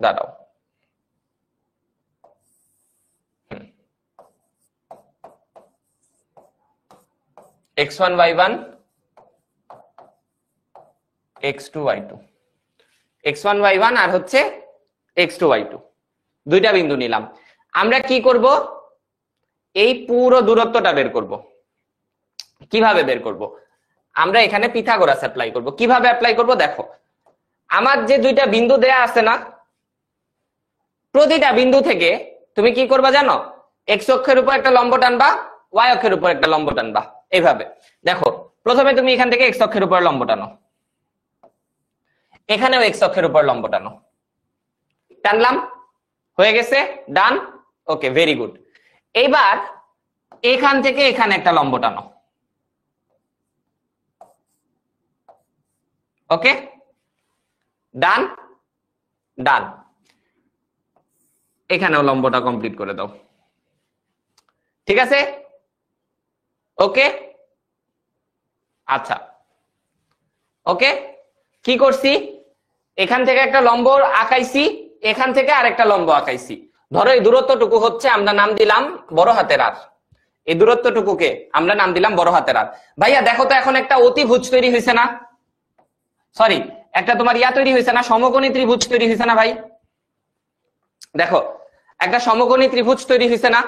দাঁড়াও, x1 y1 x2 y2, x1 y1 আর হচ্ছে x2 y2, দুইটা বিন্দু নিলাম। আমরা কি করব? এই পুরো দূরত্বটা বের করব। কিভাবে বের করব? আমরা এখানে পিথাগোরাস অ্যাপ্লাই করব। কিভাবে অ্যাপ্লাই করব দেখো, আমার যে দুইটা বিন্দু দেয়া আছে না, প্রতিটা বিন্দু থেকে তুমি কি করবা জানো? এক্স অক্ষের উপর একটা লম্ব টানবা, ওয়াই অক্ষের উপর একটা লম্ব টানবা। এইভাবে দেখো, প্রথমে তুমি এখান থেকে এক্স অক্ষের উপর লম্ব টানো, এখানেও এক্স অক্ষের উপর লম্ব টানো, টানলাম, হয়ে গেছে, ডান। ওকে, ভেরি গুড। এইবার এখান থেকে এখানে একটা লম্ব টানো, ওকে, ডান ডান। এখানেও লম্বটা কমপ্লিট করে দাও, ঠিক আছে? ওকে, আচ্ছা, ওকে। কি করছি? এখান থেকে একটা লম্ব আঁকাইছি, এখান থেকে আরেকটা লম্ব আঁকাইছি। ধরো এই দূরত্বটুকু হচ্ছে আমরা নাম দিলাম বড় হাতের আর, এই দূরত্বটুকুকে আমরা নাম দিলাম বড় হাতের আর। ভাইয়া দেখো তো এখন একটা অতিভুজ তৈরি হয়েছে না? সরি, একটা তোমার ইয়া তৈরি হয়েছে না, সমকোণী ত্রিভুজ তৈরি হয়েছে না ভাই? দেখো একটা সমকোণী ত্রিভুজ তৈরি হয়েছে না?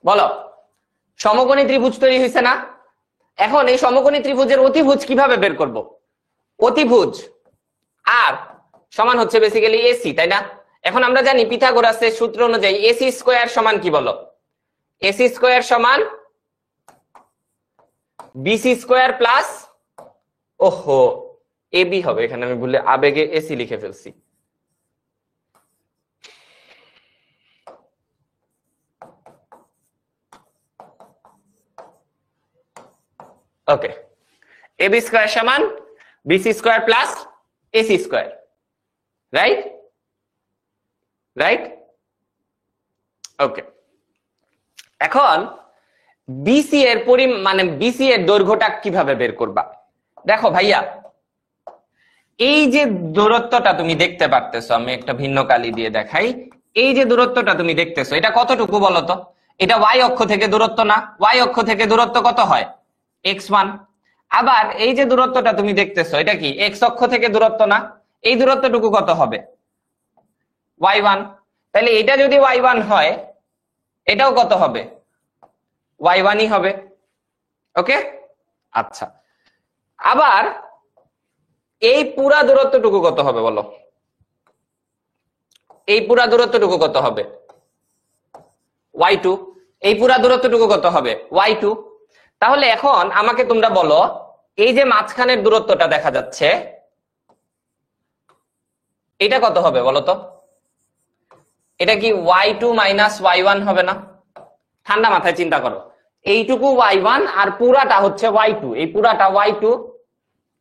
বলো, সমকোণী ত্রিভুজ তৈরি হয়েছে না? এখন এই সমকোণী ত্রিভুজের অতিভুজ কিভাবে বের করব? অতিভুজ আর সমান হচ্ছে বেসিক্যালি এসি, তাই না? এখন আমরা জানি পিথাগোরাসের সূত্র অনুযায়ী এসি স্কয়ার সমান কি? বলো, এসি স্কয়ার সমান বিসি স্কয়ার প্লাস, ওহো এবি হবে, এখানে আমি ভুলে আবেগে এসি লিখে ফেলছি। ওকে, এবি স্কয়ার সমান BC square plus AC square, right? Right, okay. এখন বিসি এর মানে বিসি এর দৈর্ঘ্যটা কিভাবে বের করবা? দেখো ভাইয়া, এই যে দূরত্বটা তুমি দেখতে পারতেছো, আমি একটা ভিন্ন কালি দিয়ে দেখাই। এই যে দূরত্বটা তুমি দেখতেছো, এটা কতটুকু বলতো? এটা ওয়াই অক্ষ থেকে দূরত্ব না? ওয়াই অক্ষ থেকে দূরত্ব কত হয়? x1। আবার এই যে দূরত্বটা তুমি দেখতেছো, এটা কি এক্স অক্ষ থেকে দূরত্ব না? এই দূরত্বটুকু কত হবে? y1। তাহলে এটা যদি y1 হয়, এটাও কত হবে? y1ই হবে, ওকে, আচ্ছা। আবার এই পুরা দূরত্বটুকু কত হবে বলো? এই পুরা দূরত্বটুকু কত হবে? y2। এই পুরা দূরত্বটুকু কত হবে? y2। তাহলে এখন আমাকে তোমরা বলো, এই যে মাঝখানের দূরত্বটা দেখা যাচ্ছে এটা কত হবে বলো তো? এটা কি y2 মাইনাস y1 হবে না? ঠান্ডা মাথায় চিন্তা করো, এইটুকু y1 আর পুরাটা হচ্ছে y2, এই পুরাটা y2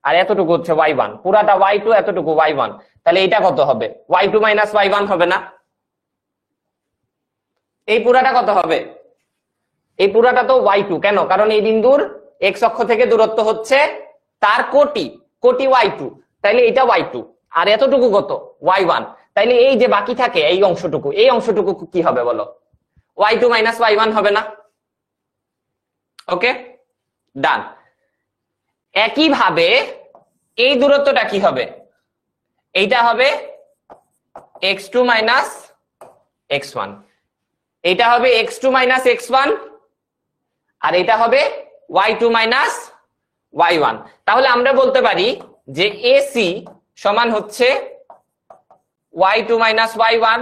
আর এতটুকু হচ্ছে y1, পুরাটা y2 এতটুকু y1, তাহলে এটা কত হবে? y2 মাইনাস y1 হবে না? এই পুরাটা কত হবে? এই পুরাটা তো y2, কেন? কারণ এই বিন্দুর x অক্ষ থেকে দূরত্ব হচ্ছে তার কোটি y2, তাইলে এটা y2 আর এতটুকু কত? y1, তাইলে এই যে বাকি থাকে এই অংশটুকু কি হবে বলো? y2 মাইনাস y1 হবে না? ওকে, ডান। একইভাবে এই দূরত্বটা কি হবে? এইটা হবে x2 মাইনাস x1, এইটা হবে x2 মাইনাস x1, আর এটা হবে y2 মাইনাস y1। তাহলে আমরা বলতে পারি যে AC সমান হচ্ছে y2 মাইনাস y1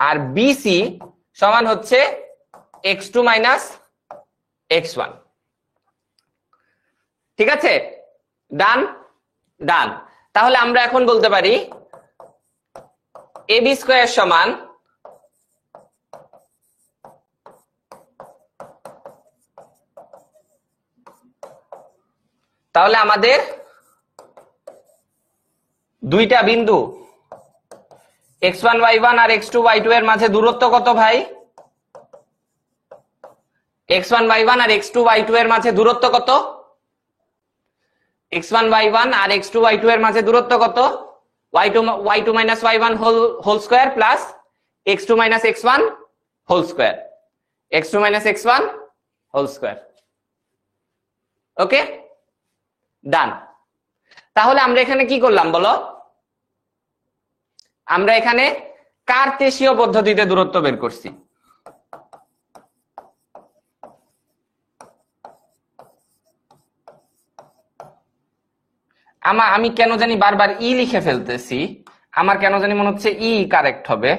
আর BC সমান হচ্ছে x2 মাইনাস x1। ঠিক আছে, ডান ডান। তাহলে আমরা এখন বলতে পারি AB স্কয়ার সমান তাহলে আমাদের দুইটা বিন্দু x1 y1 আর x2 y2 এর মাঝে দূরত্ব কত ভাই? x1 y1 আর x2 y2 এর মাঝে দূরত্ব কত? x1 y1 আর x2 y2 এর মাঝে দূরত্ব কত? y2 minus y1 whole square plus x2 minus x1 whole square, x2 minus x1 whole square. Okay, done. তাহলে আমরা এখানে কি করলাম বলো? আমরা এখানে কার্তেশীয় পদ্ধতিতে দূরত্ব বের করছি। আমি কেন জানি বারবার ই লিখে ফেলতেছি, আমার কেন জানি মনে হচ্ছে ই কারেক্ট হবে,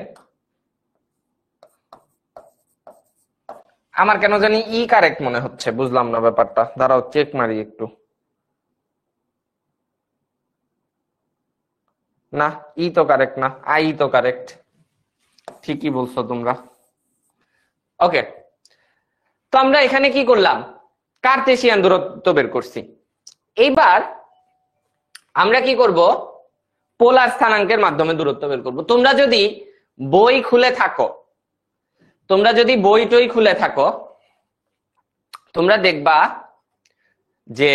আমার কেন জানি ই কারেক্ট মনে হচ্ছে, বুঝলাম না ব্যাপারটা, দাঁড়াও চেক মারি একটু। না, ই তো কারেক্ট না, আই তো কারেক্ট। ঠিকই বলছো তোমরা। ওকে, তো আমরা এখানে কি করলাম? কার্তেশিয়ান দূরত্ব বের করছি। এইবার আমরা কি করব? পোলার স্থানাঙ্কের মাধ্যমে দূরত্ব বের করব। তোমরা যদি বই খুলে থাকো, তোমরা যদি বই টই খুলে থাকো, তোমরা দেখবা যে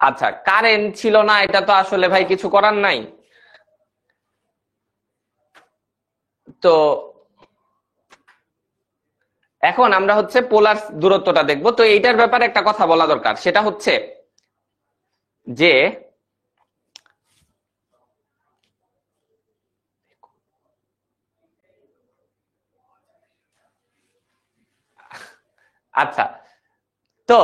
আচ্ছা কারেন্ট ছিল না, এটা তো আসলে ভাই কিছু করার নাই। তো এখন আমরা হচ্ছে পোলার দূরত্বটা দেখব। তো এইটার ব্যাপারে একটা কথা বলা দরকার, সেটা হচ্ছে যে আচ্ছা, তো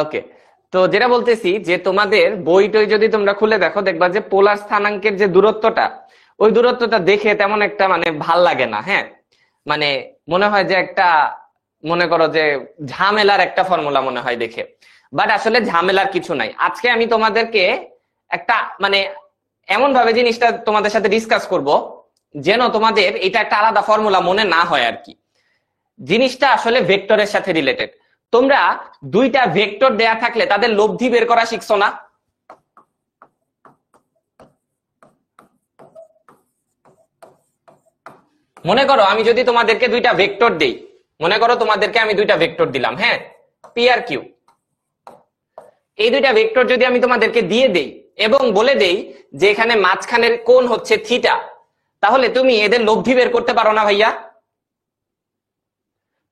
ওকে, তো যেটা বলতেছি যে তোমাদের বইটই যদি তোমরা খুলে দেখো, দেখবা যে পোলার স্থানাঙ্কের যে দূরত্বটা, ওই দূরত্বটা দেখে তেমন একটা মানে ভাল লাগে না। হ্যাঁ, মানে মনে হয় যে একটা, মনে করো যে ঝামেলার একটা ফর্মুলা মনে হয় দেখে, বাট আসলে ঝামেলার কিছু নাই। আজকে আমি তোমাদেরকে একটা মানে এমন ভাবে জিনিসটা তোমাদের সাথে ডিসকাস করব যেন তোমাদের এটা একটা আলাদা ফর্মুলা মনে না হয় আর কি। জিনিসটা আসলে ভেক্টরের সাথে রিলেটেড। তোমরা দুইটা ভেক্টর দেয়া থাকলে তাদের লব্ধি বের করা শিখছো না? মনে করো আমি যদি তোমাদেরকে দুইটা ভেক্টর দেই, মনে করো তোমাদেরকে আমি দুইটা ভেক্টর দিলাম, হ্যাঁ, পি আর কিউ। এই দুইটা ভেক্টর যদি আমি তোমাদেরকে দিয়ে দেই এবং বলে দেই যে এখানে মাঝখানের কোণ হচ্ছে থিটা, তাহলে তুমি এদের লব্ধি বের করতে পারো না ভাইয়া?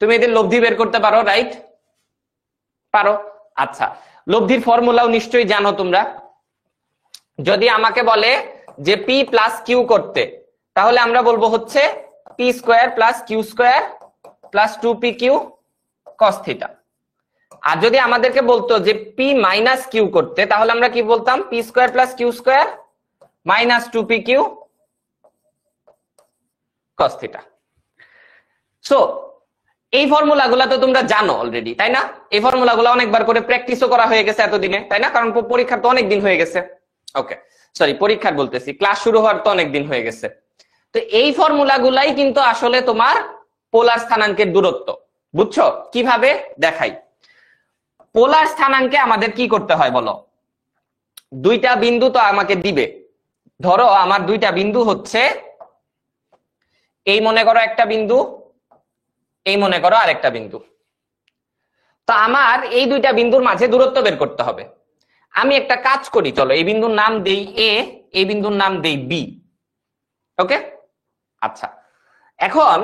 তুমি এদের লব্ধি বের করতে পারো, রাইট? পারো। আচ্ছা, লব্ধির ফর্মুলাও নিশ্চয়ই জানো তোমরা। যদি আমাকে বলে যে পি প্লাস কিউ করতে, তাহলে আমরা বলবো হচ্ছে P square plus Q square plus 2p Q cos theta. আর যদি আমাদেরকে বলতো যে পি মাইনাস কিউ করতে, তাহলে আমরা কি বলতাম? P square plus Q square minus 2pq cos theta. So এই ফর্মুলাগুলো তো তোমরা জানো অলরেডি, তাই না? এই ফর্মুলাগুলো অনেকবার করে প্র্যাকটিসও করা হয়ে গেছে এতদিনে, তাই না? কারণ পরীক্ষার তো অনেক দিন হয়ে গেছে। ওকে, সরি, পরীক্ষার বলতেছি, ক্লাস শুরু হওয়ার তো অনেক দিন হয়ে গেছে। তো এই ফর্মুলাগুলাই কিন্তু আসলে তোমার পোলার স্থানাঙ্কের দূরত্ব। বুঝছো? কিভাবে দেখাই। পোলার স্থানাঙ্কে আমাদের কি করতে হয় বলো? দুইটা বিন্দু তো আমাকে দিবে। ধরো আমার দুইটা বিন্দু হচ্ছে, এই মনে করো একটা বিন্দু, এই মনে করো আরেকটা বিন্দু। তো আমার এই দুইটা বিন্দুর মাঝে দূরত্ব বের করতে হবে। আমি একটা কাজ করি, চলো এই বিন্দুর নাম দেই এ, এই বিন্দুর নাম দেই বি। ওকে, আচ্ছা, এখন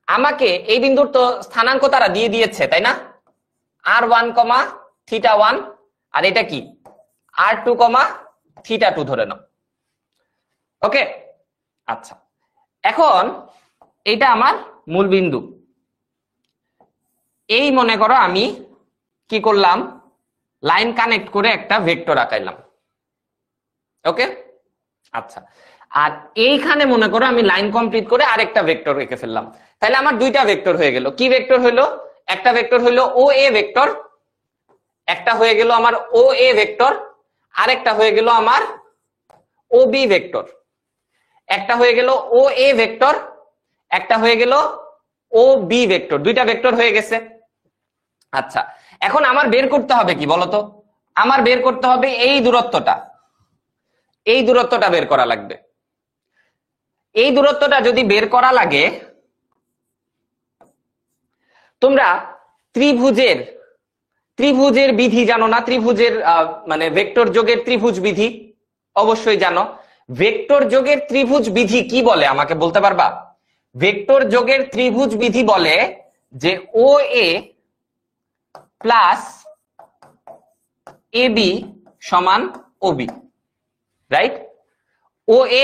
আমাকে এই বিন্দুর তো স্থানাঙ্ক তারা দিয়ে দিয়েছে, তাই না? r1, θ1, আর এটা কি r2, θ2 ধরে নাও। ওকে, আচ্ছা, এখন এটা আমার মূল বিন্দু। এই মনে করো আমি কি করলাম, লাইন কানেক্ট করে একটা ভেক্টর আঁকাইলাম। ওকে, আচ্ছা, আর এইখানে মনে করো আমি লাইন কমপ্লিট করে আরেকটা ভেক্টর রেখে ফেললাম। তাহলে আমার দুইটা ভেক্টর হয়ে গেল। কি ভেক্টর হইলো? একটা ভেক্টর হইলো ও এ ভেক্টর, একটা হয়ে গেল আমার ও এ ভেক্টর, আরেকটা হয়ে গেল আমার ও বি ভেক্টর। একটা হয়ে গেল ও এ ভেক্টর, একটা হয়ে গেল ও বি ভেক্টর, দুইটা ভেক্টর হয়ে গেছে। আচ্ছা, এখন আমার বের করতে হবে কি বলতো? আমার বের করতে হবে এই দূরত্বটা, এই দূরত্বটা বের করা লাগবে। এই দূরত্বটা যদি বের করা লাগে, তোমরা ত্রিভুজের বিধি জানো না? ত্রিভুজের মানে ভেক্টর যোগের ত্রিভুজ বিধি অবশ্যই জানো। ভেক্টর যোগের ত্রিভুজ বিধি কি বলে আমাকে বলতে পারবা? ভেক্টর যোগের ত্রিভুজ বিধি বলে যে ও এ প্লাস এ বি সমান ও B, right? O A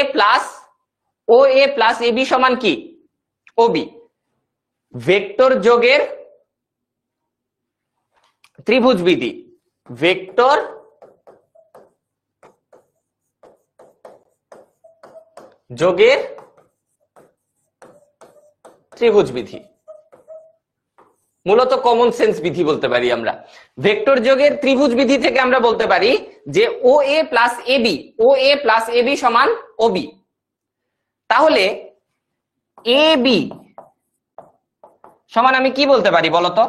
plus A B সমান কি? ও বি। ভেক্টর যোগের ত্রিভুজ বিধি, ভেক্টর যোগের ত্রিভুজ বিধি, মূলত কমন সেন্স বিধি বলতে পারি আমরা। ভেক্টর যোগের ত্রিভুজ বিধি থেকে আমরা বলতে পারি যে ও এ plus A B, O A plus A B সমান ও বি। তাহলে এ বি সমান আমি কি বলতে পারি বলতো?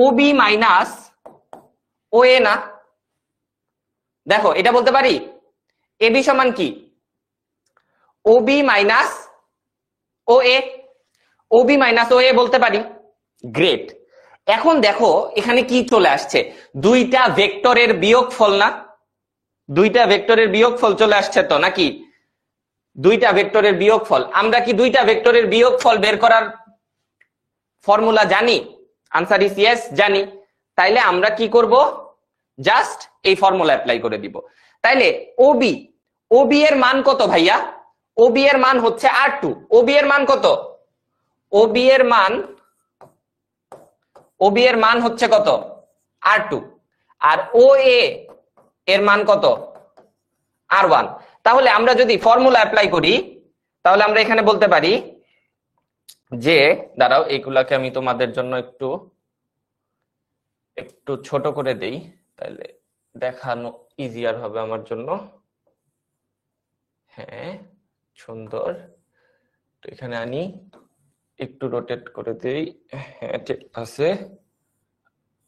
ও বি মাইনাস ও এ না? দেখো এটা বলতে পারি এ বি সমান কি? ও বি মাইনাস ও এ, ও বি মাইনাস ও এ বলতে পারি। গ্রেট। এখন দেখো এখানে কি চলে আসছে, দুইটা ভেক্টরের বিয়োগফল না? দুইটা ভেক্টরের বিয়োগফল চলে আসছে তো নাকি? দুইটা ভেক্টরের বিয়োগফল। আমরা কি দুইটা ভেক্টরের বিয়োগফল বের করার ফর্মুলা জানি? আনসার ইজ ইয়েস, জানি। তাইলে আমরা কি করব? জাস্ট এই ফর্মুলা অ্যাপ্লাই করে দিব। তাইলে ওবি এর মান কত ভাইয়া? ওবি এর মান হচ্ছে r2। ওবি এর মান কত? ওবি এর মান হচ্ছে কত? r2। আর ও এ এর মান কত? r1। তাহলে আমরা যদি ফর্মুলা অ্যাপ্লাই করি, তাহলে আমরা এখানে বলতে পারি যে, দাঁড়াও এইগুলাকে আমি তোমাদের জন্য একটু ছোট করে দেই, তাহলে দেখানো ইজিয়ার হবে আমার জন্য। হ্যাঁ, সুন্দর। তো এখানে আনি, একটু রোটেট করে দেই। হ্যাঁ ঠিক আছে,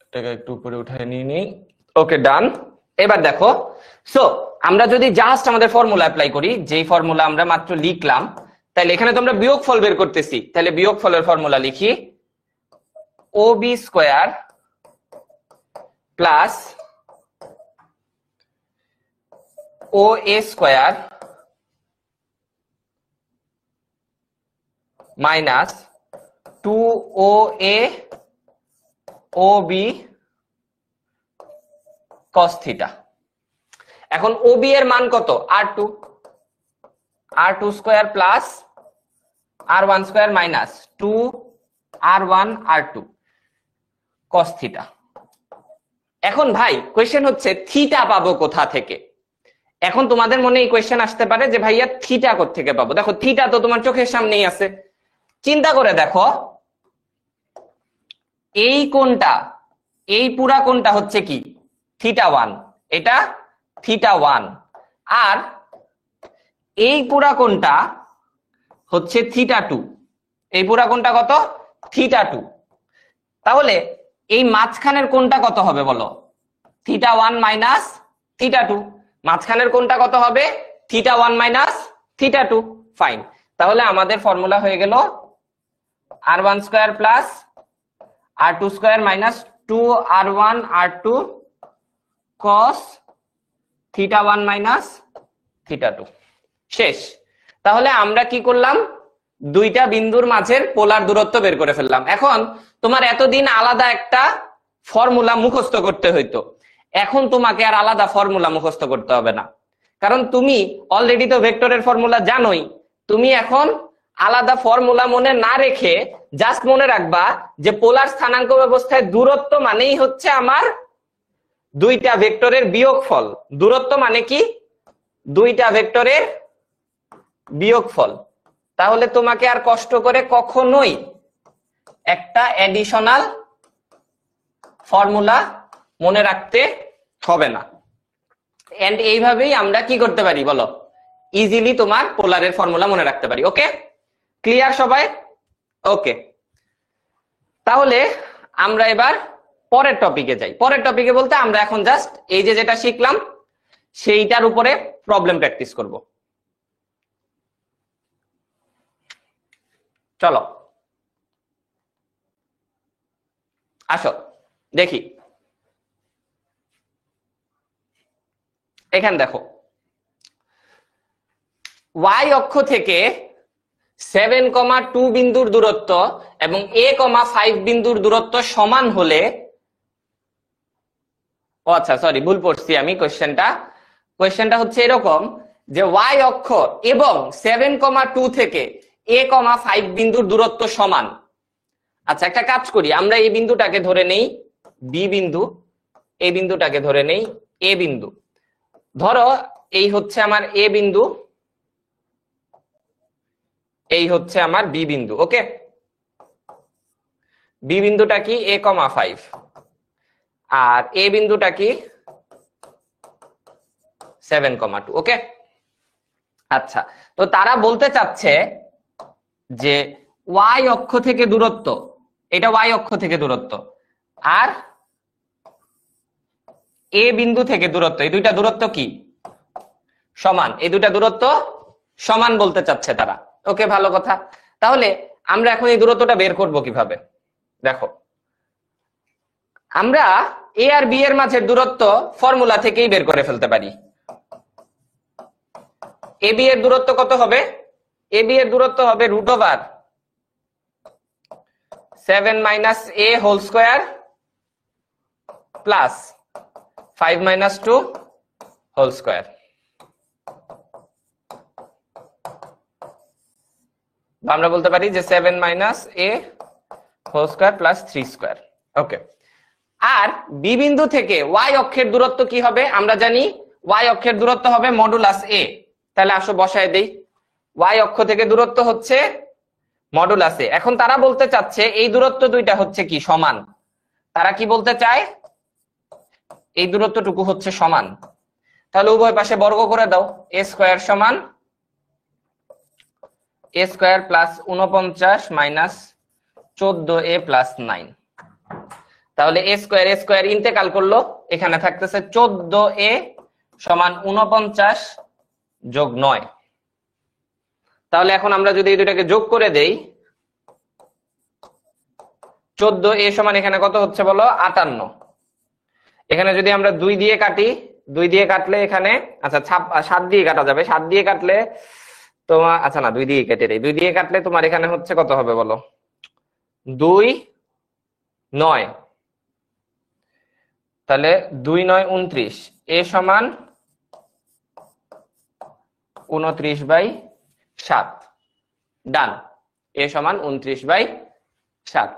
এটাকে একটু উপরে উঠায় নিয়ে নিই। ওকে, ডান। এবার দেখো, সো আমরা যদি জাস্ট আমাদের ফর্মুলা অ্যাপ্লাই করি, যেই ফর্মুলা আমরা মাত্র লিখলাম, তাহলে এখানে তো আমরা বিয়োগফল বের করতেছি। তাহলে বিয়োগফলের ফর্মুলা লিখি, O B square plus O A square minus 2OA OB cos theta. এখন OB এর মান কত? r2 square plus r1 square minus 2r1 r2 cos theta. এখন ভাই কোশ্চেন হচ্ছে থিটা পাবো কোথা থেকে? এখন তোমাদের মনে এই কোয়েশ্চেন আসতে পারে যে ভাইয়া থিটা কোত্থেকে পাবো? দেখো থিটা তো তোমার চোখের সামনেই আছে, চিন্তা করে দেখো এই কোণটা, এই পুরা কোণটা হচ্ছে কি θ1, এটা θ1, আর এই পুরা কোণটা হচ্ছে θ2, এই পুরা কোণটা কত? θ2। তাহলে এই মাঝখানের কোণটা কত হবে বলো? θ1 মাইনাস θ2, মাঝখানের কোণটা কত হবে? θ1 মাইনাস θ2। ফাইন, তাহলে আমাদের ফর্মুলা হয়ে গেল r1 square plus r2 square minus 2r1 r2 cos θ1 minus θ2। শেষ। তাহলে আমরা কি করলাম? দুইটা বিন্দুর মাঝের পোলার দূরত্ব বের করে ফেললাম। এখন তোমার এতদিন আলাদা একটা ফর্মুলা মুখস্থ করতে হইতো, এখন তোমাকে আর আলাদা ফর্মুলা মুখস্থ করতে হবে না, কারণ তুমি অলরেডি তো ভেক্টরের ফর্মুলা জানোই। তুমি এখন আলাদা ফর্মুলা মনে না রেখে জাস্ট মনে রাখবা যে পোলার স্থানাঙ্ক ব্যবস্থায় দূরত্ব মানেই হচ্ছে আমার দুইটা ভেক্টরের বিয়োগফল। দূরত্ব মানে কি? দুইটা ভেক্টরের বিয়োগফল। তাহলে তোমাকে আর কষ্ট করে কখনোই একটা অ্যাডিশনাল ফর্মুলা মনে রাখতে হবে না। এন্ড এইভাবেই আমরা কি করতে পারি বলো? ইজিলি তোমার পোলারের ফর্মুলা মনে রাখতে পারি। ওকে, ক্লিয়ার সবাই? ওকে, তাহলে আমরা এবার পরের টপিকে যাই। পরের টপিকে বলতে আমরা এখন জাস্ট এই যে যেটা শিখলাম সেইটার উপরে প্রবলেম প্র্যাকটিস করব। চলো আসো দেখি। এখানে দেখো y অক্ষ থেকে 7,2 বিন্দুর দূরত্ব এবং a,5 বিন্দুর দূরত্ব সমান হলে, ও আচ্ছা সরি ভুল পড়ছি আমি কোয়েশ্চেনটা হচ্ছে এরকম যে y অক্ষ এবং 7,2 থেকে a,5 বিন্দুর দূরত্ব সমান। আচ্ছা একটা কাজ করি, আমরা এই বিন্দুটাকে ধরে নেই b বিন্দু, এই বিন্দুটাকে ধরে নেই a বিন্দু। ধরো এই হচ্ছে আমার a বিন্দু, এই হচ্ছে আমার বি বিন্দু। ওকে, বি বিন্দুটা কি? a,5, আর এ বিন্দুটা কি? 7,2। ওকে, আচ্ছা তো তারা বলতে চাচ্ছে যে y অক্ষ থেকে দূরত্ব, এটা y অক্ষ থেকে দূরত্ব, আর এ বিন্দু থেকে দূরত্ব, এই দুইটা দূরত্ব কি সমান? এই দুইটা দূরত্ব সমান বলতে চাচ্ছে তারা। ওকে, ভালো কথা। তাহলে আমরা এখন এই দূরত্বটা বের করব কিভাবে? দেখো আমরা এ আর বি এর মাঝের দূরত্ব ফর্মুলা থেকেই বের করে ফেলতে পারি। এ বি এর দূরত্ব কত হবে? এ বি এর দূরত্ব হবে √7 minus a whole square plus 5 minus 2 whole square. আমরা বলতে পারি যে 7 minus a whole square plus 3 square. Okay, আর বি বিন্দু থেকে y অক্ষের দূরত্ব কি হবে? আমরা জানি y অক্ষের দূরত্ব হবে মডুলাস a। তাহলে আসো বসায় দেই, y অক্ষ থেকে দূরত্ব হচ্ছে মডুলাস a। এখন তারা বলতে চাচ্ছে এই দূরত্ব দুইটা হচ্ছে কি সমান। তারা কি বলতে চায়? এই দূরত্বটুকু হচ্ছে সমান। তাহলে উভয় পাশে বর্গ করে দাও, a স্কয়ার সমান a square plus 49 minus 14a plus 9। তাহলে a স্কয়ার ইন্তেকাল করলো, এখানে থাকতেছে 14a সমান 49 যোগ 9। তাহলে এখন আমরা যদি এই দুটাকে যোগ করে দেই, 14a সমান এখানে কত হচ্ছে বলো? 58। এখানে যদি আমরা 2 দিয়ে কাটি, 2 দিয়ে কাটলে এখানে, আচ্ছা 7 দিয়ে কাটা যাবে, 7 দিয়ে কাটলে তোমার, আচ্ছা না 2 দিয়ে কেটে দেই, 2 দিয়ে কাটলে তোমার এখানে হচ্ছে কত হবে বলো? 2 9, তাহলে 2 9 29, a সমান 29/7। ডান, a সমান 29/7।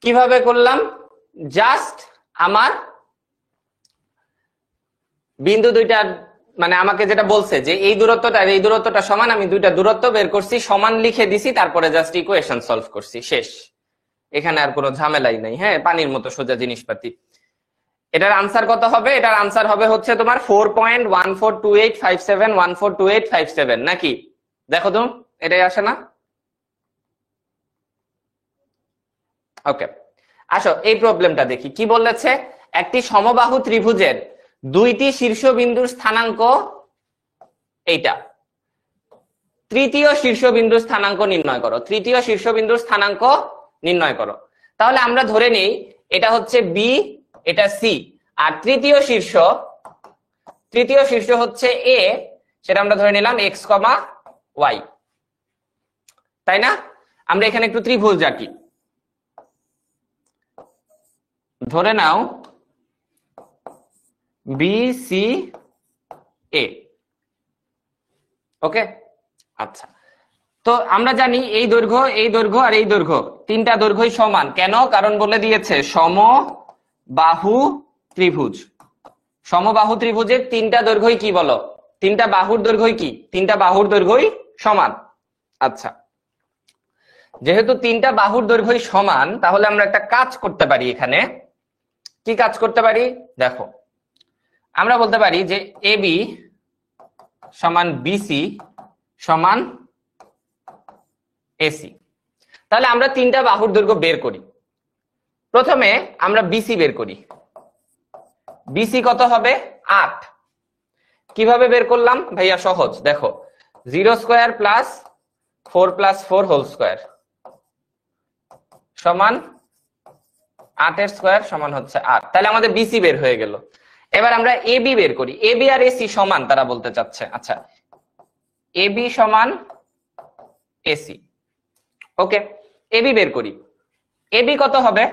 কিভাবে করলাম? জাস্ট আমার বিন্দু দুইটার মানে আমাকে যেটা বলছে যে এই দূরত্বটা আর এই দূরত্বটা সমান, আমি দুইটা দূরত্ব বের করছি, সমান লিখে দিছি, তারপরে জাস্ট ইকুয়েশন সলভ করছি, শেষ। এখানে আর কোনো ঝামেলাই নাই। হ্যাঁ, পানির মতো সোজা জিনিসপাতি। এটার আনসার কত হবে? এটার আনসার হবে হচ্ছে তোমার 4.142857 নাকি? দেখো তো, এটাই আসে না? ওকে, আসো এই প্রবলেমটা দেখি কি বলেছে। একটি সমবাহু ত্রিভুজের দুইটি শীর্ষবিন্দুর স্থানাঙ্ক এইটা, তৃতীয় শীর্ষবিন্দুর স্থানাঙ্ক নির্ণয় করো। তৃতীয় শীর্ষবিন্দুর স্থানাঙ্ক নির্ণয় করো। তাহলে আমরা ধরে নেই এটা হচ্ছে বি, এটা সি, আর তৃতীয় শীর্ষ হচ্ছে এ, সেটা আমরা ধরে নিলাম এক্স কমা ওয়াই, তাই না? আমরা এখানে একটু ত্রিভুজ আঁকি। ধরে নাও বি সি এ। ওকে, আচ্ছা। তো আমরা জানি এই দৈর্ঘ্য, এই দৈর্ঘ্য আর এই দৈর্ঘ্য, তিনটা দৈর্ঘ্যই সমান। কেন? কারণ বলে দিয়েছে সমবাহু ত্রিভুজ। সমবাহু ত্রিভুজের তিনটা দৈর্ঘ্যই কি বলো? তিনটা বাহুর দৈর্ঘ্যই কি? তিনটা বাহুর দৈর্ঘ্যই সমান। আচ্ছা, যেহেতু তিনটা বাহুর দৈর্ঘ্যই সমান, তাহলে আমরা একটা কাজ করতে পারি। এখানে কি কাজ করতে পারি দেখো, আমরা বলতে পারি যে এবি সমান বিসি সমান এসি। তাহলে আমরা তিনটা বাহুর দৈর্ঘ্য বের করি। প্রথমে আমরা বিসি বের করি। বিসি কত হবে? 8। কিভাবে বের করলাম ভাইয়া? সহজ, দেখো 0 square plus 4 plus 4 whole square সমান 8 এর স্কয়ার সমান হচ্ছে 8। তাহলে আমাদের বিসি বের হয়ে গেল। এবার আমরা এবি বের করি। এবি আর এসি সমান, তারা বলতে চাচ্ছে। আচ্ছা, এবি সমান এসি। ওকে, এবি বের করি। এবি কত হবে?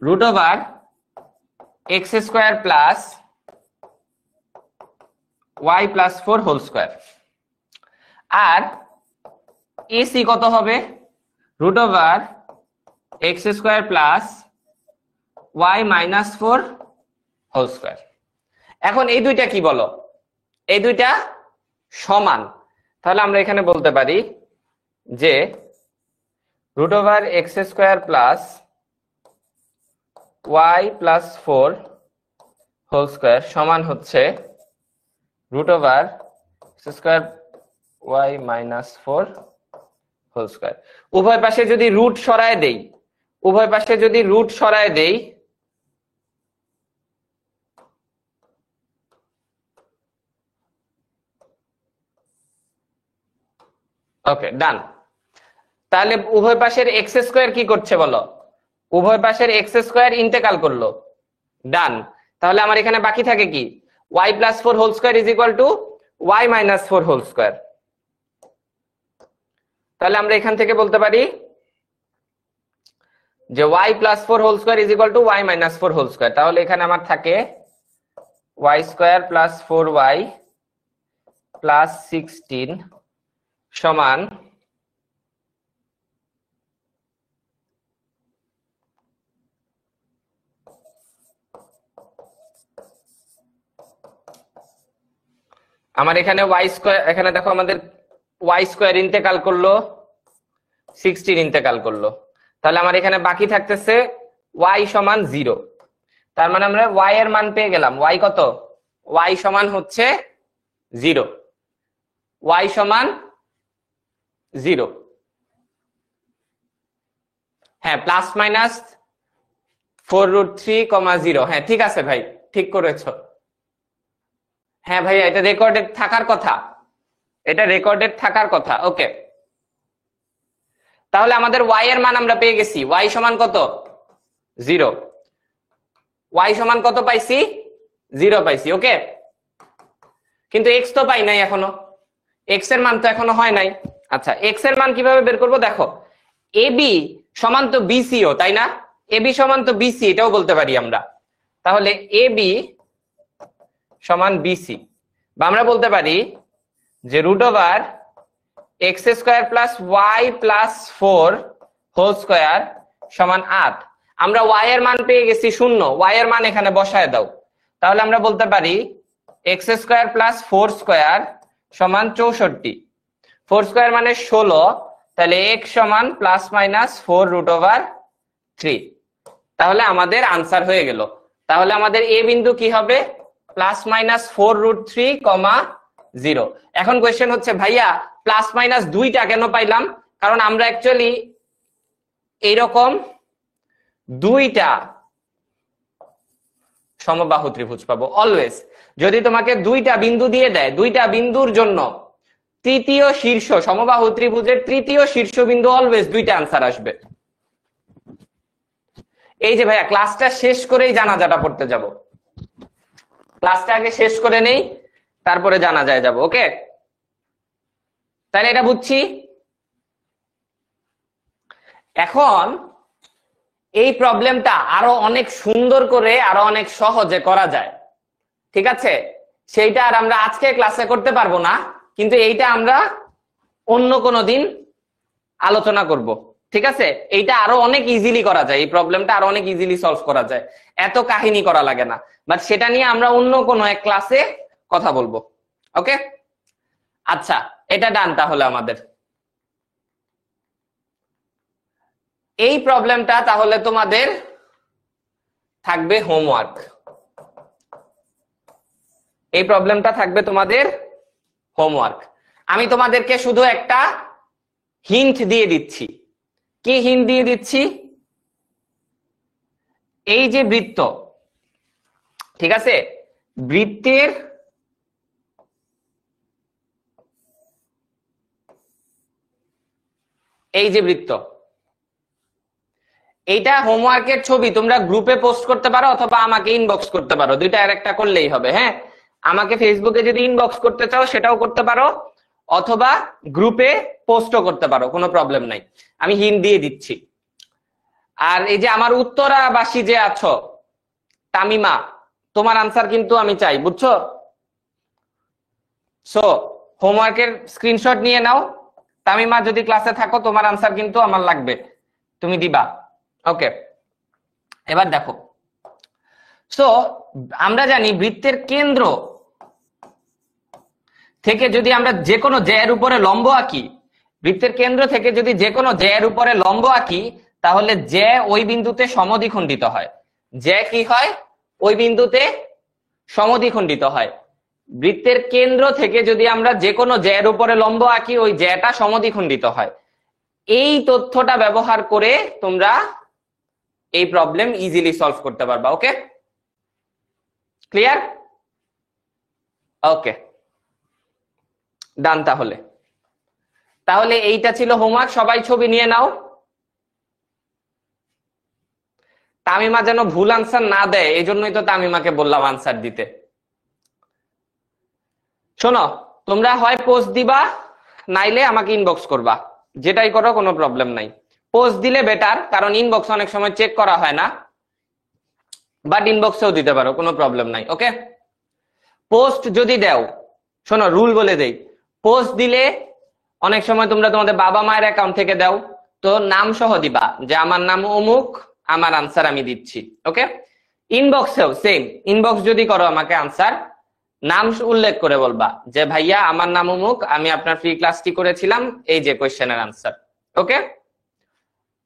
√(x² plus y plus 4 whole square. আর এসি কত হবে? √(x² plus y minus 4 whole square. এখন এই দুইটা কি বলো? এই দুইটা সমান। তাহলে আমরা এখানে বলতে পারি যে √(x² plus y plus 4 whole square সমান হচ্ছে √(x² y minus 4 whole square. উভয় পাশে যদি রুট সরায় দেই, ওকে ডান। তাহলে উভয় পাশের x² কি করছে বলো? উভয় পাশের x² ইন্টেগ্রাল করলো, ডান। তাহলে আমার এখানে বাকি থাকে কি? y plus 4 whole square is equal to y minus 4 whole square. তাহলে আমরা এখান থেকে বলতে পারি যে y plus 4 whole square is equal to y minus 4 whole square. তাহলে এখানে আমার থাকে y square plus 4y plus 16 সমান আমার এখানে y স্কয়ার, এখানে দেখো আমাদের y স্কয়ার ইন্টেগ্রাল করলো, 16 ইন্টেগ্রাল করলো। তাহলে আমার এখানে বাকি থাকতেছে y সমান 0। তার মানে আমরা y এর মান পেয়ে গেলাম। y কত? y সমান হচ্ছে 0। y সমান 0। হ্যাঁ, প্লাস মাইনাস 4√3, 0। হ্যাঁ ঠিক আছে ভাই, ঠিক করেছো। হ্যাঁ ভাইয়া, এটা রেকর্ডেড থাকার কথা, এটা রেকর্ডেড থাকার কথা। ওকে, তাহলে আমাদের y এর মান আমরা পেয়ে গেছি। y সমান কত? 0। y সমান কত পাইছি? 0 পাইছি। ওকে, কিন্তু x তো পাই নাই এখনো, x এর মান তো এখনো হয় নাই। আচ্ছা, x এর মান কিভাবে বের করব? দেখো ab সমান তো bc ও, তাই না? ab সমান তো bc, এটাও বলতে পারি আমরা। তাহলে ab সমান bc, বা আমরা বলতে পারি যে √(x² plus y plus 4 whole square সমান 8। আমরা y এর মান পেয়ে গেছি 0, y এর মান এখানে বসায় দাও। তাহলে আমরা বলতে পারি এক্স স্কোয়ার প্লাস 4 স্কোয়ার সমান 64। 4 স্কোয়ার মানে 16, তাহলে x সমান প্লাস মাইনাস 4√3। তাহলে আমাদের আনসার হয়ে গেল। তাহলে আমাদের এ বিন্দু কি হবে? Plus minus 4√3, 0। এখন কোয়েশ্চেন হচ্ছে ভাইয়া প্লাস মাইনাস 2টা কেন পাইলাম? কারণ আমরা অ্যাকচুয়ালি এইরকম 2টা সমবাহু ত্রিভুজ পাবো অলওয়েজ। যদি তোমাকে 2টা বিন্দু দিয়ে দেয়, 2টা বিন্দুর জন্য তৃতীয় শীর্ষ সমবাহু ত্রিভুজের তৃতীয় শীর্ষবিন্দু অলওয়েজ 2টা আনসার আসবে। এই যে ভাইয়া ক্লাসটা শেষ করেই জানাজাটা পড়তে যাব, ক্লাসটা আগে শেষ করে নেই তারপরে জানা যায় যাব। ওকে, তাহলে এটা বুঝছি। এখন এই প্রবলেমটা আরো অনেক সুন্দর করে আরো অনেক সহজে করা যায়, ঠিক আছে? সেইটা আর আমরা আজকে ক্লাসে করতে পারবো না, কিন্তু এইটা আমরা অন্য কোনো দিন আলোচনা করব, ঠিক আছে? এইটা আরো অনেক ইজিলি করা যায়, এই প্রবলেমটা আরো অনেক ইজিলি সলভ করা যায়, এত কাহিনী করা লাগে না। বাট সেটা নিয়ে আমরা অন্য কোনো এক ক্লাসে কথা বলবো। ওকে, আচ্ছা, এটা ডান। তাহলে আমাদের এই প্রবলেমটা তাহলে তোমাদের থাকবে হোমওয়ার্ক, এই প্রবলেমটা থাকবে তোমাদের হোমওয়ার্ক। আমি তোমাদেরকে শুধু একটা হিন্ট দিয়ে দিচ্ছি। কি হিন্ট দিয়ে দিচ্ছি? এই যে বৃত্ত, ঠিক আছে, বৃত্তের এই যে বৃত্ত, এইটা হোমওয়ার্কের ছবি তোমরা গ্রুপে পোস্ট করতে পারো অথবা আমাকে ইনবক্স করতে পারো, দুইটা আর একটা করলেই হবে। হ্যাঁ, আমাকে ফেসবুকে যদি ইনবক্স করতে চাও সেটাও করতে পারো, অথবা গ্রুপে পোস্টও করতে পারো, কোনো প্রবলেম নাই। আমি হিন্ট দিয়ে দিচ্ছি। আর এই যে আমার উত্তরাবাসী যে আছো, তামিমা, তোমার আনসার কিন্তু আমি চাই, বুঝছো? সো হোমওয়ার্কের স্ক্রিনশট নিয়ে নাও। তামিমা, যদি ক্লাসে থাকো তোমার আনসার কিন্তু আমার লাগবে, তুমি দিবা। ওকে, এবার দেখো। সো আমরা জানি বৃত্তের কেন্দ্র থেকে যদি আমরা যে কোনো জ্যার উপরে লম্ব আঁকি, বৃত্তের কেন্দ্র থেকে যদি যে কোনো জ্যার উপরে লম্ব আঁকি, তাহলে জ্যা ওই বিন্দুতে সমদ্বিখণ্ডিত হয়। জ্যা কি হয়? ওই বিন্দুতে সমদ্বিখণ্ডিত হয়। বৃত্তের কেন্দ্র থেকে যদি আমরা যে কোনো জ্যার উপরে লম্ব আঁকি, ওই জ্যাটা সমদ্বিখণ্ডিত হয়। এই তথ্যটা ব্যবহার করে তোমরা এই প্রবলেম ইজিলি সলভ করতে পারবা। ওকে, ক্লিয়ার? ওকে, ডান। তাহলে তাহলে এইটা ছিল হোমওয়ার্ক, সবাই ছবি নিয়ে নাও। তামিমা যেন ভুল আনসার না দেয়, এই জন্যই তো তামিমাকে বললাম আনসার দিতে। শোনো, তোমরা হয় পোস্ট দিবা নাইলে আমাকে ইনবক্স করবা, যেটাই করো কোনো প্রবলেম নাই। পোস্ট দিলে বেটার, কারণ ইনবক্স অনেক সময় চেক করা হয় না, বাট ইনবক্সেও দিতে পারো, কোনো প্রবলেম নাই। ওকে, পোস্ট যদি দাও, শোনো রুল বলে দেই, পোস্ট দিলে অনেক সময় তোমরা তোমাদের বাবা মায়ের অ্যাকাউন্ট থেকে দাও, তো নাম সহ দিবা যে আমার নাম অমুক, আমার আনসার আমি দিচ্ছি। ওকে, ইনবক্সেও সেম, ইনবক্স যদি করো আমাকে আনসার, নাম উল্লেখ করে বলবা যে ভাইয়া আমার নাম অমুক, আমি আপনার ফ্রি ক্লাসটি করেছিলাম, এই যে কোয়েশ্চেনের আনসার। ওকে,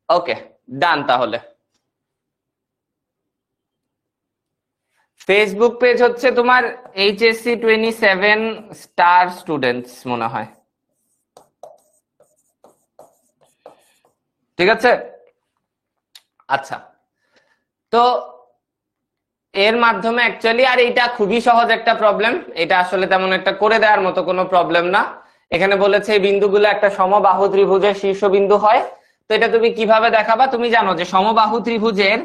ওকে, ডান। তাহলে ফেসবুক পেজ হচ্ছে তোমার HSC 27 স্টার স্টুডেন্টস মনে হয়, ঠিক আছে? আচ্ছা, তো এর মাধ্যমে অ্যাকচুয়ালি, আর এটা খুবই সহজ একটা প্রবলেম, এটা আসলে তেমন একটা করে দেওয়ার মতো কোনো প্রবলেম না। এখানে বলেছে এই বিন্দুগুলো একটা সমবাহু ত্রিভুজের শীর্ষবিন্দু হয়। তো এটা তুমি কিভাবে দেখাবা? তুমি জানো যে সমবাহু ত্রিভুজের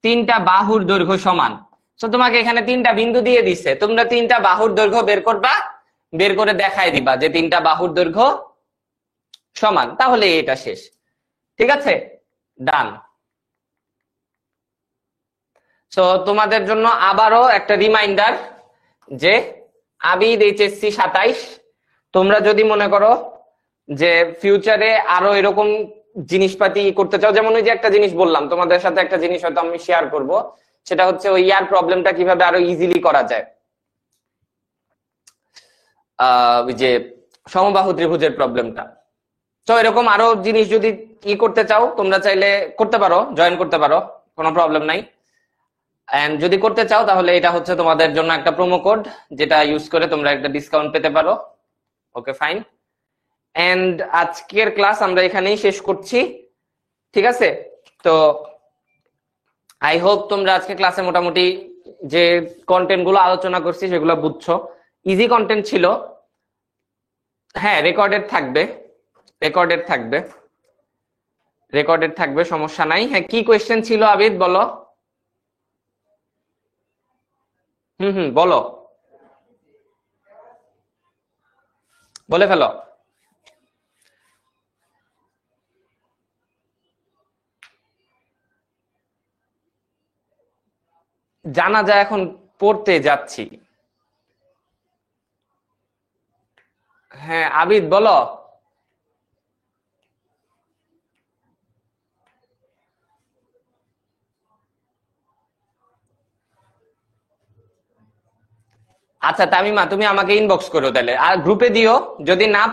3টা বাহুর দৈর্ঘ্য সমান। তো তোমাকে এখানে 3টা বিন্দু দিয়ে দিচ্ছে, তোমরা 3টা বাহুর দৈর্ঘ্য বের করবা, বের করে দেখাই দিবা যে 3টা বাহুর দৈর্ঘ্য সমান, তাহলে এটা শেষ। ঠিক আছে, ডান। সো তোমাদের জন্য আবারও একটা রিমাইন্ডার যে আবিদ HSC 27, তোমরা যদি মনে করো যে ফিউচারে আরো এরকম জিনিসপাতি করতে চাও, যেমন ওই যে একটা জিনিস বললাম তোমাদের সাথে, একটা জিনিস হয়তো আমি শেয়ার করব, সেটা হচ্ছে ওই ইয়ার প্রবলেমটা কিভাবে আরো ইজিলি করা যায়। ওই যে সমবাহু ত্রিভুজের প্রবলেমটা। তো এরকম আরো জিনিস যদি করতে চাও তোমরা চাইলে করতে পারো, জয়েন করতে পারো, কোনো প্রবলেম নাই। এন্ড যদি করতে চাও তাহলে এটা হচ্ছে তোমাদের জন্য একটা প্রোমো কোড, যেটা ইউজ করে তোমরা একটা ডিসকাউন্ট পেতে পারো। Okay fine. এন্ড আজকের ক্লাস আমরা এখানেই শেষ করছি, ঠিক আছে? তো আই হোপ তোমরা আজকে ক্লাসে মোটামুটি যে কন্টেন্ট গুলো আলোচনা করছি সেগুলো বুঝছো। ইজি কন্টেন্ট ছিল। হ্যাঁ, রেকর্ডেড থাকবে, রেকর্ডেড থাকবে, রেকর্ডেড থাকবে, সমস্যা নাই। হ্যাঁ, কি কোয়েশ্চেন ছিল আবিদ, বলো। বলো, বলে ফেলো। জানা যায় এখন পড়তে যাচ্ছি। হ্যাঁ আবিদ বলো। আচ্ছা তামিমা, তুমি আমাকে ইনবক্স করো তাহলে, আর গ্রুপে দিও। যদি না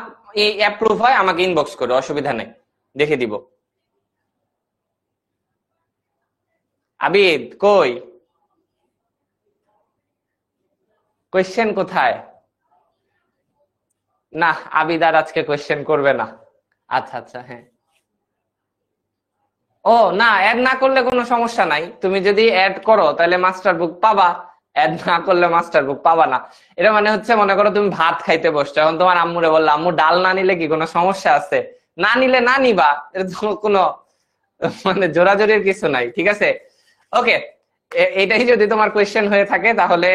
অ্যাপ্রুভ হয় আমাকে ইনবক্স করো, অসুবিধা নেই, দেখে দিব। আবিদ কই, কোয়েশ্চেন কোথায়? না, আবিদ আর আজকে কোয়েশ্চেন করবে না। আচ্ছা আচ্ছা, হ্যাঁ। ও না, অ্যাড না করলে কোনো সমস্যা নাই, তুমি যদি অ্যাড করো তাহলে মাস্টার বুক পাবা, অ্যাড না করলে মাস্টার বুক পাবা না। এটা মানে হচ্ছে, মনে করো তুমি ভাত খাইতে বসছো, এখন তোমার আম্মুরে বললো আম্মু ডাল না নিলে কি কোনো সমস্যা আছে? না নিলে না নিবা, এটা তো কোনো মানে জোরাজোরির কিছু নাই, ঠিক আছে? ওকে, এটাই যদি তোমার কোয়েশ্চেন হয়ে থাকে তাহলে